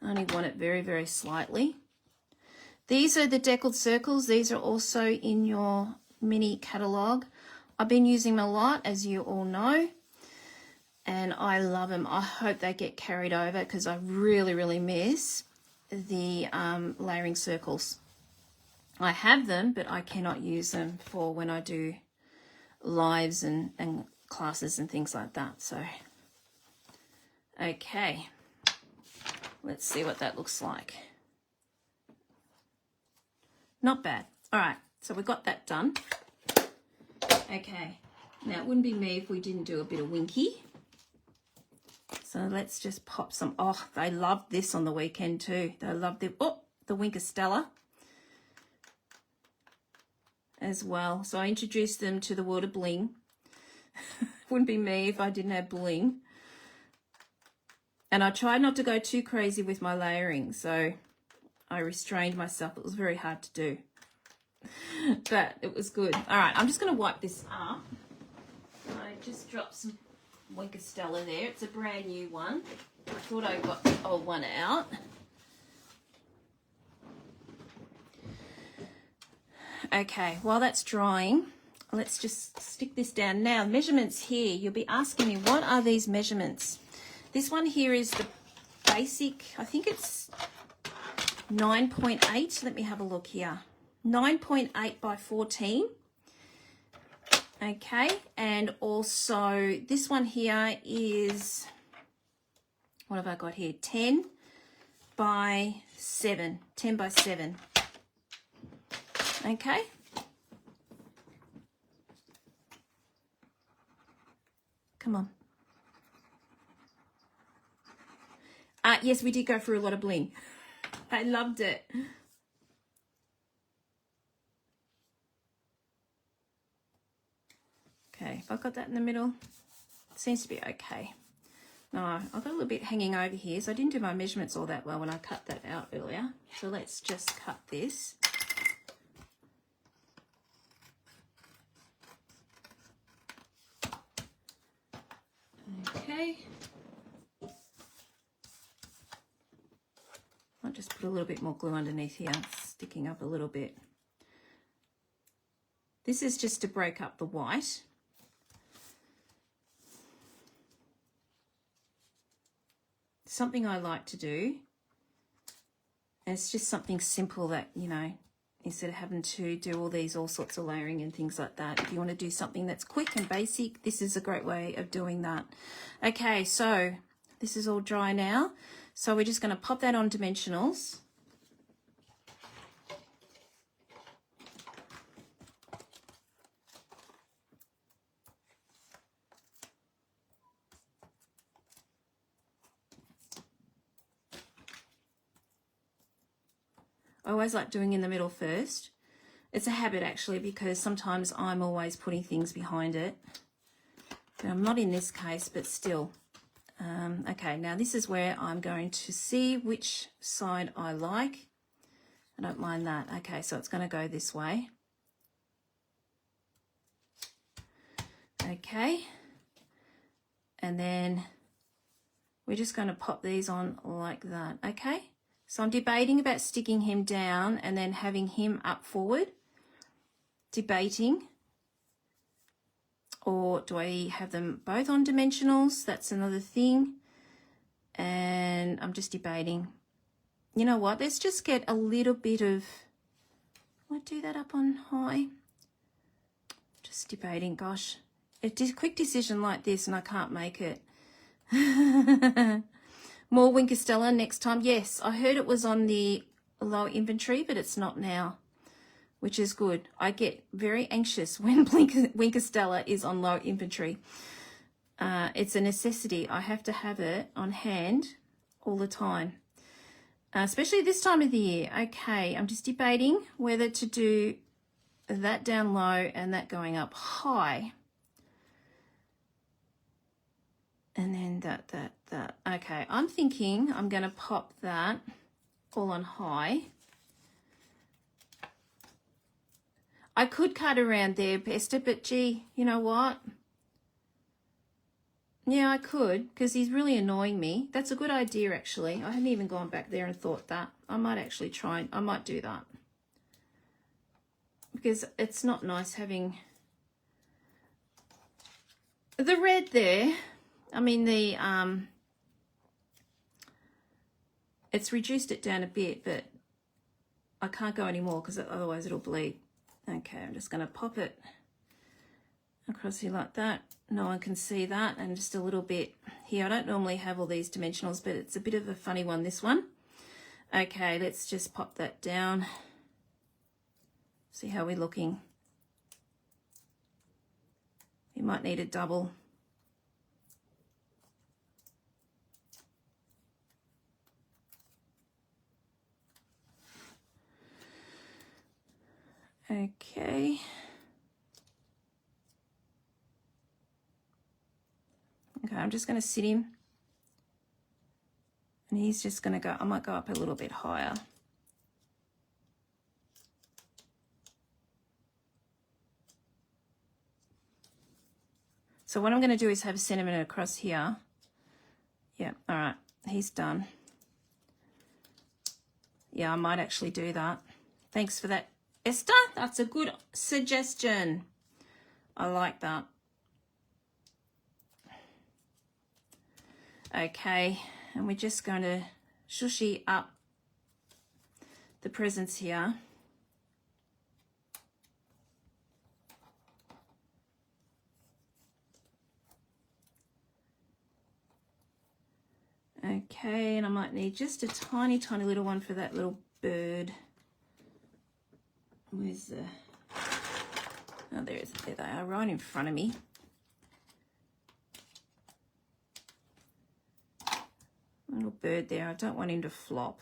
only want it very, very slightly. These are the deckled circles. These are also in your mini catalogue. I've been using them a lot, as you all know, and I love them. I hope they get carried over because I really, really miss the layering circles. I have them, but I cannot use them for when I do lives and classes and things like that. So, okay, let's see what that looks like. Not bad. All right, so we got that done. Okay, now it wouldn't be me if we didn't do a bit of Winky. So let's just pop some. Oh, they loved this on the weekend too. They loved the Winker Stella as well. So I introduced them to the world of bling. Wouldn't be me if I didn't have bling. And I tried not to go too crazy with my layering, so I restrained myself. It was very hard to do, but it was good. All right, I'm just going to wipe this up. I just dropped some Winker Stella there. It's a brand new one. I thought I got the old one out. Okay, while that's drying, let's just stick this down. Now, measurements here. You'll be asking me, what are these measurements? This one here is the basic, I think it's 9.8. Let me have a look here. 9.8 by 14. Okay, and also this one here is, what have I got here? 10 by 7. 10 by 7. Okay. Come on. Yes, we did go through a lot of bling. I loved it. Okay, if I got that in the middle, it seems to be okay. No, I've got a little bit hanging over here, so I didn't do my measurements all that well when I cut that out earlier. So let's just cut this. Okay. I'll just put a little bit more glue underneath here, it's sticking up a little bit. This is just to break up the white. Something I like to do. And it's just something simple that, you know, instead of having to do all sorts of layering and things like that. If you want to do something that's quick and basic, this is a great way of doing that. Okay, so this is all dry now. So we're just going to pop that on dimensionals. I always like doing in the middle first. It's a habit actually, because sometimes I'm always putting things behind it. But I'm not in this case, but still. Okay, now this is where I'm going to see which side I like. I don't mind that. Okay, so it's going to go this way. Okay. And then we're just going to pop these on like that. Okay. So I'm debating about sticking him down and then having him up forward. Debating. Or do I have them both on dimensionals? That's another thing. And I'm just debating. You know what? Let's just get a little bit of... Will I do that up on high? Just debating. Gosh. A quick decision like this and I can't make it. More Winker Stella next time. Yes, I heard it was on the low inventory, but it's not now. which is good. I get very anxious when Winker Stella is on low inventory. It's a necessity. I have to have it on hand all the time, especially this time of the year. Okay, I'm just debating whether to do that down low and that going up high. And then that. Okay, I'm thinking I'm going to pop that all on high. I could cut around there, Esther, but gee, you know what? Yeah, I could, because he's really annoying me. That's a good idea, actually. I hadn't even gone back there and thought that. I might actually try, I might do that. Because it's not nice having the red there. I mean, it's reduced it down a bit, but I can't go anymore because otherwise it'll bleed. Okay, I'm just going to pop it across here like that. No one can see that, and just a little bit here. I don't normally have all these dimensionals, but it's a bit of a funny one, this one. Okay, let's just pop that down. See how we're looking. You might need a double. Okay. Okay, I'm just going to sit him. And he's just going to go, I might go up a little bit higher. So what I'm going to do is have a sentiment across here. Yeah, all right, he's done. Yeah, I might actually do that. Thanks for that, Esther. That's a good suggestion. I like that. Okay, and we're just going to shushy up the presents here. Okay, and I might need just a tiny, tiny little one for that little bird. Where's the... Oh, there they are, right in front of me. Little bird there. I don't want him to flop.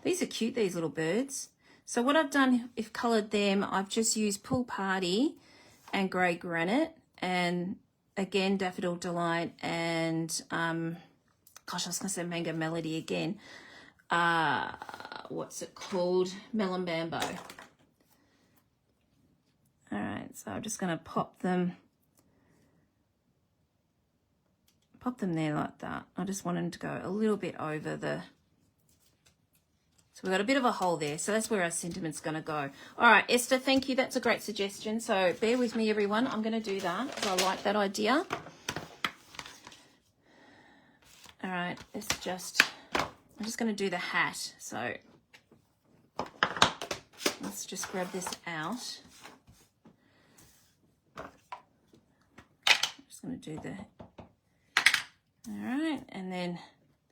These are cute, these little birds. So what I've done, if coloured them, I've just used Pool Party and Grey Granite, and again Daffodil Delight, and gosh, I was going to say Mango Melody again. What's it called? Melon Bambo. All right, so I'm just going to pop them there like that. I just want them to go a little bit over the... So we've got a bit of a hole there. So that's where our sentiment's going to go. All right, Esther, thank you. That's a great suggestion. So bear with me, everyone. I'm going to do that because I like that idea. All right, it's just... I'm just going to do the hat. So let's just grab this out. I'm just going to do the... All right, and then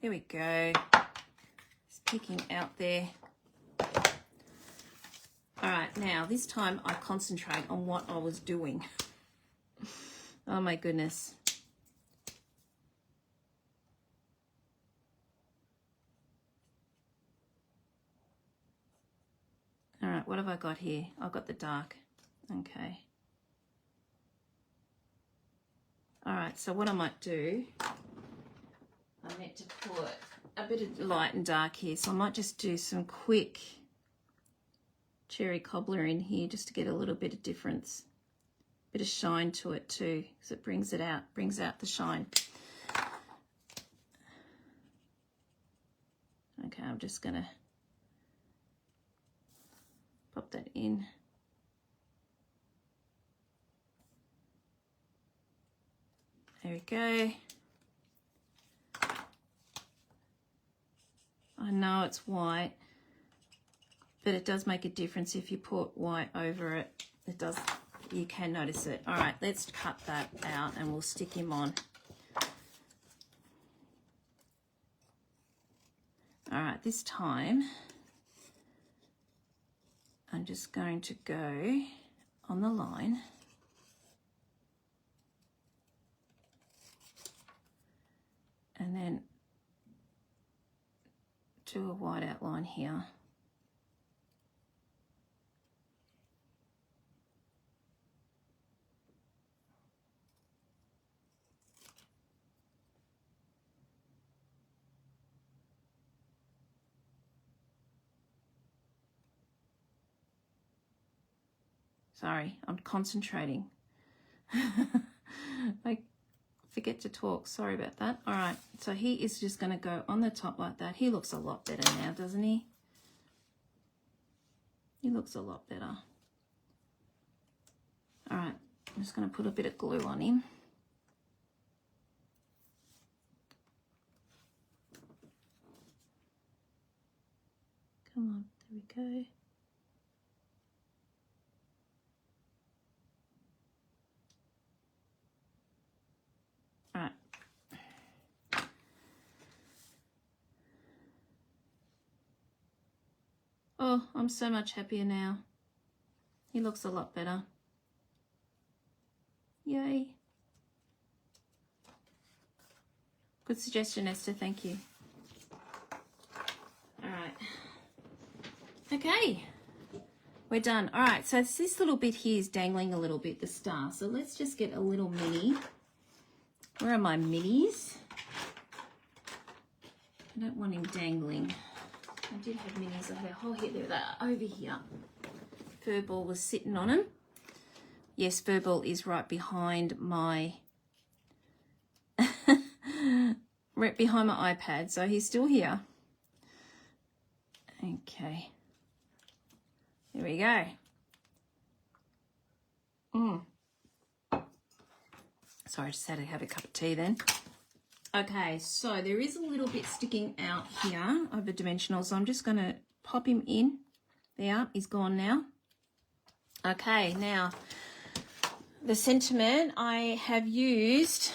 there we go. Just picking out there. All right, now this time I concentrate on what I was doing. Oh my goodness. All right, what have I got here? I've got the dark. Okay. All right, so what I might do, I meant to put a bit of light and dark here, so I might just do some quick cherry cobbler in here just to get a little bit of difference, bit of shine to it too, because it brings out the shine. Okay, I'm just gonna pop that in. There we go. I know it's white, but it does make a difference if you put white over it. It does, you can notice it. All right, let's cut that out and we'll stick him on. All right, this time I'm just going to go on the line. And then do a white outline here. Sorry, I'm concentrating. I forget to talk. Sorry about that. All right, so he is just going to go on the top like that. He looks a lot better now, doesn't he? He looks a lot better. All right, I'm just going to put a bit of glue on him. Come on, there we go. All right. Oh, I'm so much happier now. He looks a lot better. Yay. Good suggestion, Esther. Thank you. All right. Okay. We're done. All right. So this little bit here is dangling a little bit, the star. So let's just get a little mini. Where are my minis? I don't want him dangling. I did have minis over there. Oh, here they are, over here. Furball was sitting on him. Yes, Furball is right behind my right behind my iPad, so he's still here. Okay. There we go. Sorry, I just had to have a cup of tea then. Okay, so there is a little bit sticking out here of a dimensional, so I'm just going to pop him in. There, he's gone now. Okay, now the sentiment I have used,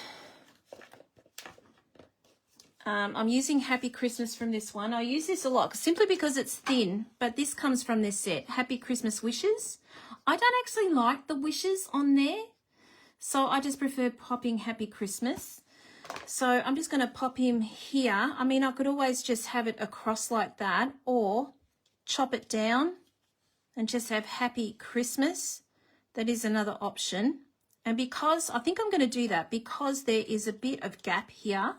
I'm using Happy Christmas from this one. I use this a lot simply because it's thin, but this comes from this set, Happy Christmas Wishes. I don't actually like the wishes on there, so I just prefer popping Happy Christmas. So I'm just going to pop him here. I mean, I could always just have it across like that, or chop it down and just have Happy Christmas. That is another option. And because, I think I'm going to do that because there is a bit of gap here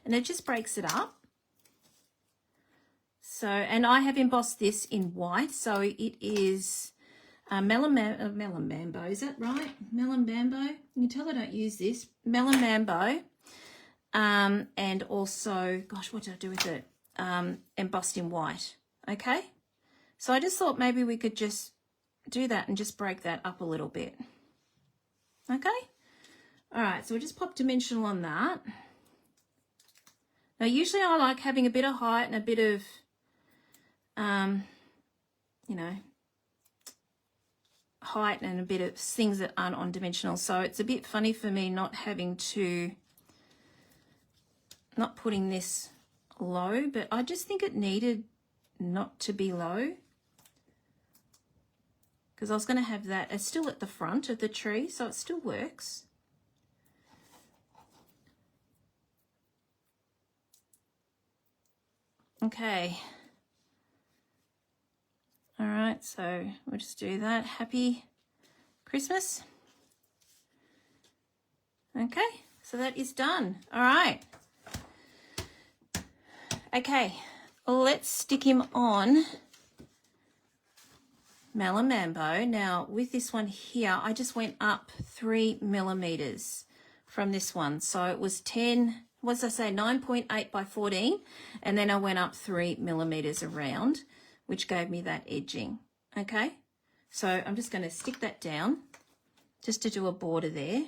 and it just breaks it up. So, and I have embossed this in white. So it is Melon Mambo, is that right? Melon Mambo. You can tell I don't use this. Melon Mambo. And also, gosh, what did I do with it? Embossed in white. Okay. So I just thought maybe we could just do that and just break that up a little bit. Okay. All right. So we'll just pop dimensional on that. Now, usually I like having a bit of height and a bit of, you know, height and a bit of things that aren't on dimensional. So it's a bit funny for me not having to, not putting this low, but I just think it needed not to be low because I was going to have that. It's still at the front of the tree, so it still works. Okay. All right, so we'll just do that. Happy Christmas. Okay, so that is done. All right. Okay, let's stick him on Melon Mambo. Now, with this one here, I just went up 3 millimeters from this one. So it was 10, what did I say, 9.8 by 14, and then I went up 3 millimeters around, which gave me that edging. Okay, so I'm just going to stick that down just to do a border there.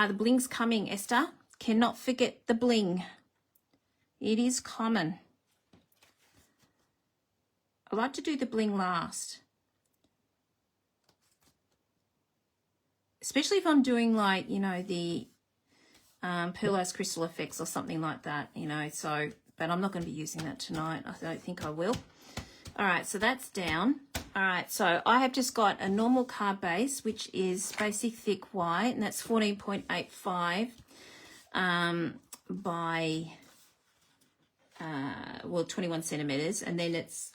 The bling's coming, Esther. Cannot forget the bling. It is common. I like to do the bling last. Especially if I'm doing like, you know, the Pearlized Crystal Effects or something like that, you know, so, but I'm not going to be using that tonight. I don't think I will. All right, so that's down. All right, so I have just got a normal card base, which is basic thick white, and that's 14.85 by, well, 21 centimeters, and then it's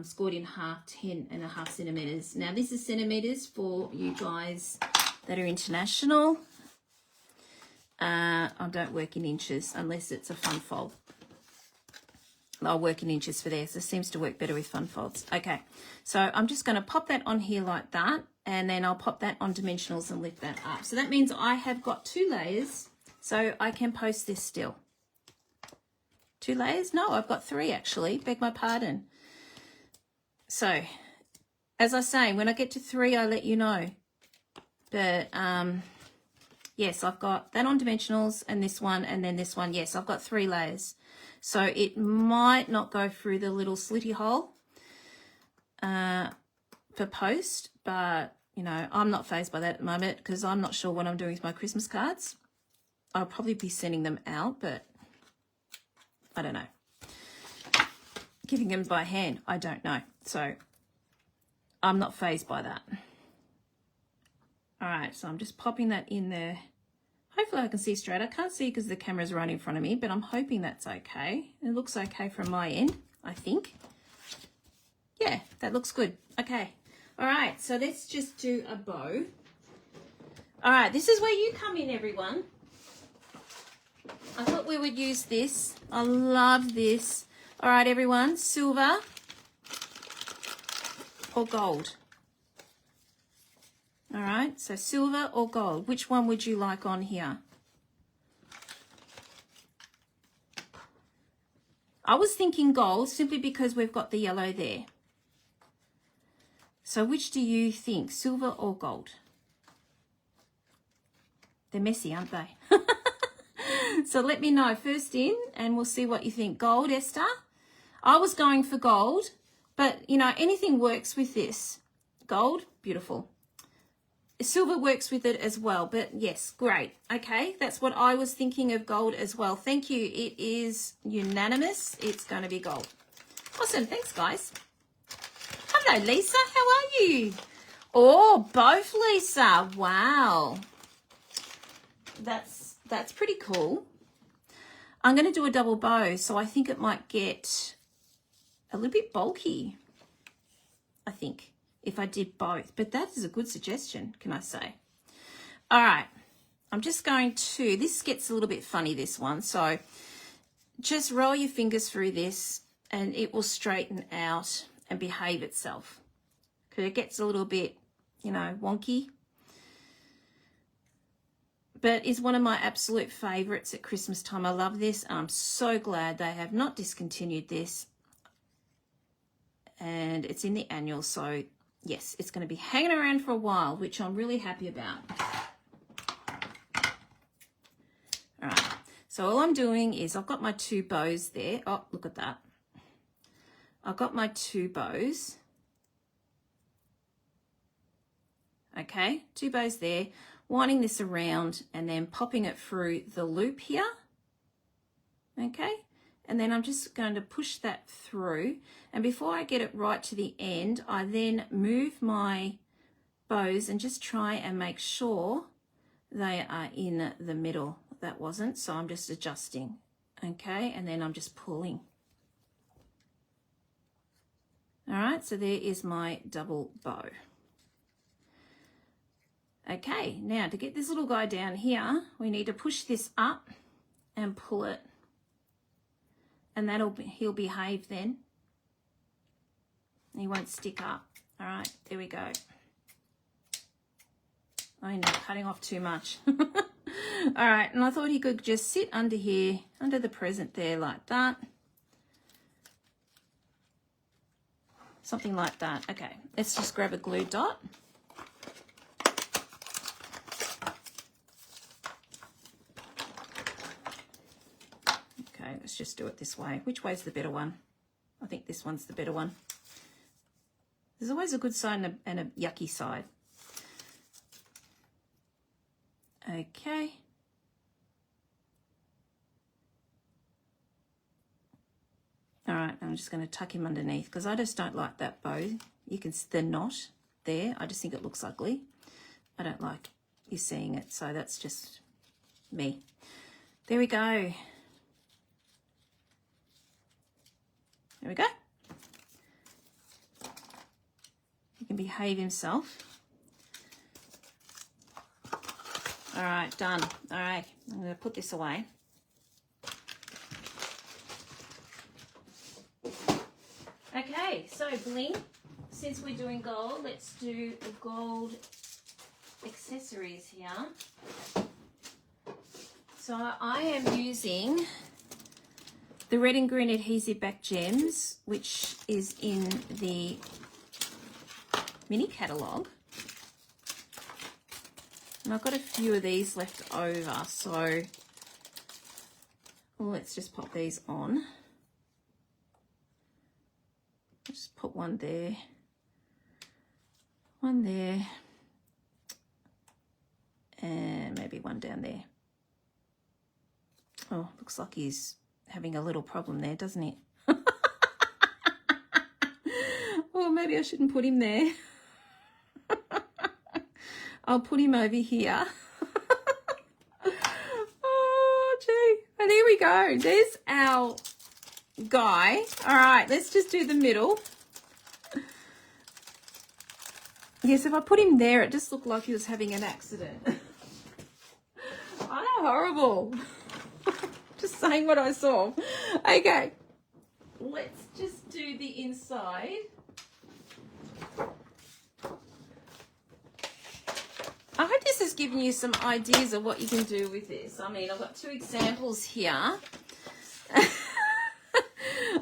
scored in half, 10.5 centimeters. Now, this is centimeters for you guys that are international. I don't work in inches unless it's a fun fold. I'll work in inches for there, so it seems to work better with fun folds. Okay, so I'm just going to pop that on here like that, and then I'll pop that on dimensionals and lift that up. So that means I have got 2 layers, so I can post this still. 2 layers? No, I've got 3 actually, beg my pardon. So, as I say, when I get to 3, I let you know. But, yes, I've got that on dimensionals and this one and then this one. Yes, I've got 3 layers. So it might not go through the little slitty hole for post, but, you know, I'm not fazed by that at the moment because I'm not sure what I'm doing with my Christmas cards. I'll probably be sending them out, but I don't know. Giving them by hand, I don't know. So I'm not fazed by that. All right, so I'm just popping that in there. Hopefully I can see straight. I can't see because the camera's right in front of me, but I'm hoping that's okay. It looks okay from my end, I think. Yeah, that looks good. Okay. All right, so let's just do a bow. All right, this is where you come in, everyone. I thought we would use this. I love this. All right, everyone, silver or gold? All right, so silver or gold, which one would you like on here? I was thinking gold simply because we've got the yellow there. So which do you think, silver or gold? They're messy, aren't they? So let me know first in and we'll see what you think. Gold, Esther? I was going for gold, but, you know, anything works with this. Gold, beautiful. Silver works with it as well, but yes, great. Okay, that's what I was thinking of, gold as well. Thank you. It is unanimous. It's going to be gold. Awesome. Thanks, guys. Hello, Lisa. How are you? Oh, both, Lisa. Wow. That's pretty cool. I'm going to do a double bow, so I think it might get a little bit bulky, I think, if I did both. But that is a good suggestion, can I say? All right, I'm just going to, this gets a little bit funny, this one. So just roll your fingers through this and it will straighten out and behave itself. Because it gets a little bit, you know, wonky. But it's one of my absolute favorites at Christmas time. I love this. I'm so glad they have not discontinued this. And it's in the annual, so yes, it's going to be hanging around for a while, which I'm really happy about. All right, so all I'm doing is I've got my 2 bows there. Oh, look at that. I've got my 2 bows. Okay, 2 bows there, winding this around and then popping it through the loop here. Okay, and then I'm just going to push that through. And before I get it right to the end, I then move my bows and just try and make sure they are in the middle. That wasn't, so I'm just adjusting. Okay, and then I'm just pulling. All right, so there is my double bow. Okay, now to get this little guy down here, we need to push this up and pull it. And he'll behave then. He won't stick up. All right, there we go. I ended up cutting off too much. All right, and I thought he could just sit under here, under the present there like that. Something like that. Okay, let's just grab a glue dot. Okay, let's just do it this way. Which way's the better one? I think this one's the better one. There's always a good side and a yucky side. Okay. All right, I'm just going to tuck him underneath because I just don't like that bow. You can see the knot there. I just think it looks ugly. I don't like you seeing it, so that's just me. There we go. There we go. He can behave himself. All right, done. All right, I'm going to put this away. Okay, so bling, since we're doing gold, let's do the gold accessories here. So I am using the red and green adhesive back gems, which is in the mini catalogue. And I've got a few of these left over, so let's just pop these on. Just put one there, and maybe one down there. Oh, looks like he's having a little problem there, doesn't he? Oh, maybe I shouldn't put him there. I'll put him over here. Oh, gee. And here we go. There's our guy. All right, let's just do the middle. Yes, if I put him there, it just looked like he was having an accident. I know, horrible. Just saying what I saw. Okay, let's just do the inside. I hope this has given you some ideas of what you can do with this. I mean, I've got 2 examples here.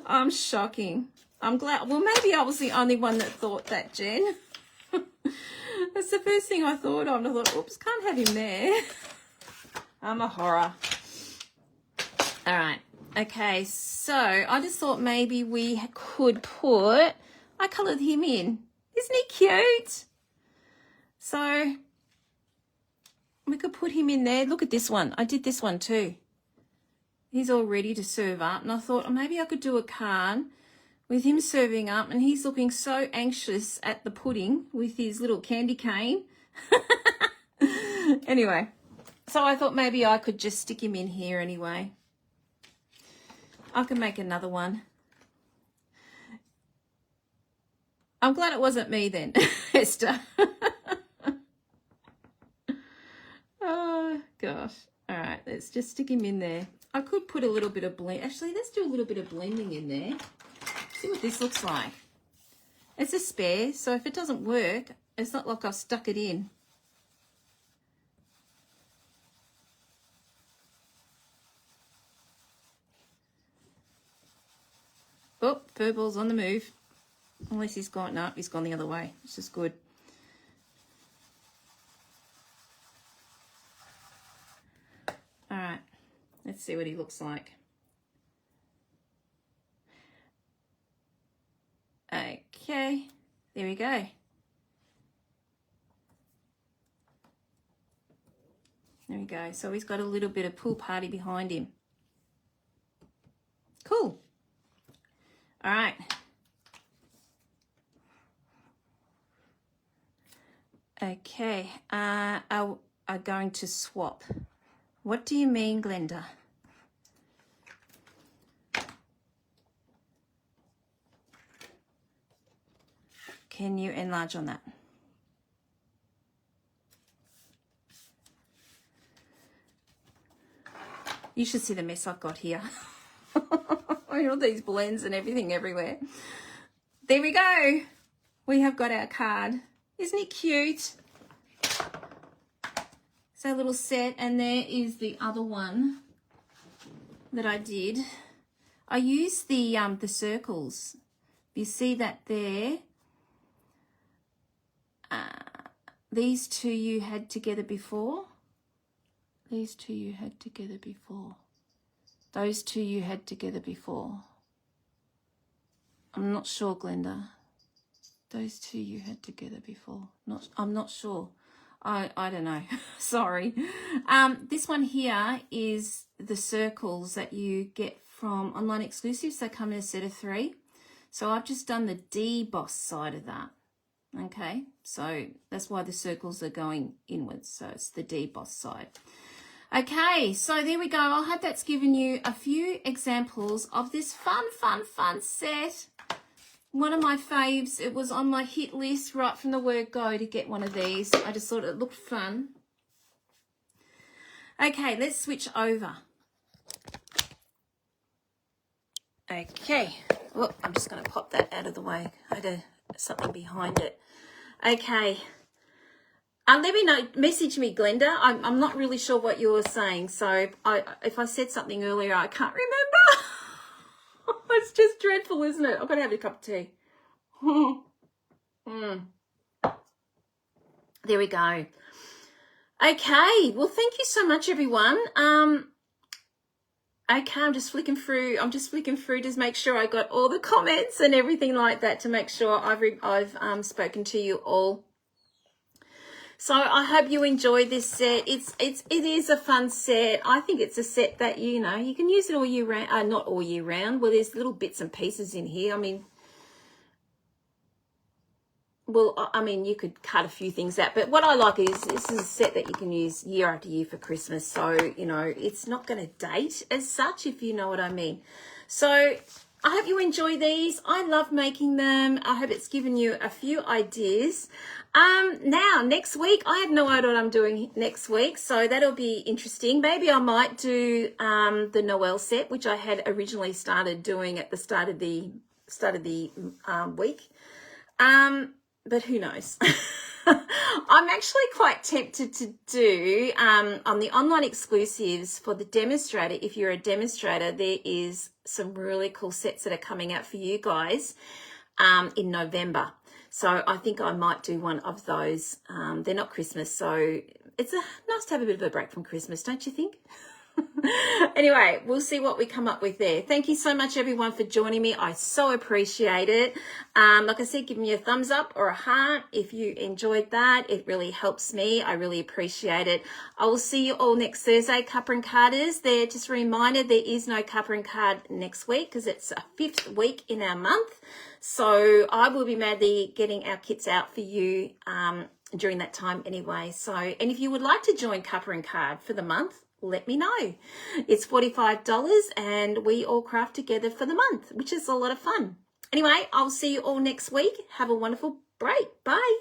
I'm shocking. I'm glad. Well, maybe I was the only one that thought that, Jen. That's the first thing I thought of. And I thought, oops, can't have him there. I'm a horror. All right. Okay, so I just thought maybe we could put, I coloured him in. Isn't he cute? So we could put him in there. Look at this one. I did this one too. He's all ready to serve up. And I thought, oh, maybe I could do a card with him serving up. And he's looking so anxious at the pudding with his little candy cane. Anyway, so I thought maybe I could just stick him in here anyway. I can make another one. I'm glad it wasn't me then, Esther. Oh, gosh. All right, let's just stick him in there. I could put a little bit of blend. Actually, let's do a little bit of blending in there. See what this looks like. It's a spare, so if it doesn't work, it's not like I've stuck it in. Oh, Furball's on the move. Unless he's gone, no, he's gone the other way. This is good. All right, let's see what he looks like. Okay, there we go. There we go. So he's got a little bit of pool party behind him. Cool. All right. Okay, are going to swap. What do you mean, Glenda? Can you enlarge on that? You should see the mess I've got here. All these blends and everything everywhere. There we go. We have got our card. Isn't it cute? So a little set, and there is the other one that I did. I used the circles. You see that there? These two you had together before. These two you had together before. Those two you had together before. I'm not sure, Glenda. Those two you had together before. I'm not sure. I don't know. Sorry. This one here is the circles that you get from online exclusives. They come in a set of 3. So I've just done the deboss side of that. Okay, so that's why the circles are going inwards. So it's the deboss side. Okay, so there we go. I hope that's given you a few examples of this fun set. One of my faves. It was on my hit list right from the word go to get one of these. I just thought it looked fun. Okay, let's switch over. Okay. Well, I'm just going to pop that out of the way. I had something behind it. Okay. Let me know. Message me, Glenda. I'm not really sure what you were saying. So if I said something earlier, I can't remember. It's just dreadful, isn't it? I've got to have a cup of tea. There we go. Okay. Well, thank you so much, everyone. Okay, I'm just flicking through to make sure I got all the comments and everything like that to make sure I've spoken to you all. So I hope you enjoyed this set. It is a fun set. I think it's a set that, you know, you can use it all year round. Not all year round. Well, there's little bits and pieces in here. I mean, you could cut a few things out. But what I like is this is a set that you can use year after year for Christmas. So, you know, it's not going to date as such, if you know what I mean. So I hope you enjoy these. I love making them. I hope it's given you a few ideas. Now, next week, I have no idea what I'm doing next week, so that'll be interesting. Maybe I might do the Noel set, which I had originally started doing at the start of the week. But who knows? I'm actually quite tempted to do on the online exclusives for the demonstrator. If you're a demonstrator, there is some really cool sets that are coming out for you guys in November. So I think I might do one of those. They're not Christmas, so it's nice to have a bit of a break from Christmas, don't you think? Anyway, we'll see what we come up with there. Thank you so much, everyone, for joining me. I so appreciate it. Like I said, give me a thumbs up or a heart if you enjoyed that. It really helps me. I really appreciate it. I will see you all next Thursday, Cuppa and Carders. There, just a reminder, there is no Cuppa and Card next week because it's a 5th week in our month. So I will be madly getting our kits out for you during that time anyway. So, and if you would like to join Cuppa and Card for the month, let me know. It's $45 and we all craft together for the month, which is a lot of fun. Anyway, I'll see you all next week. Have a wonderful break. Bye.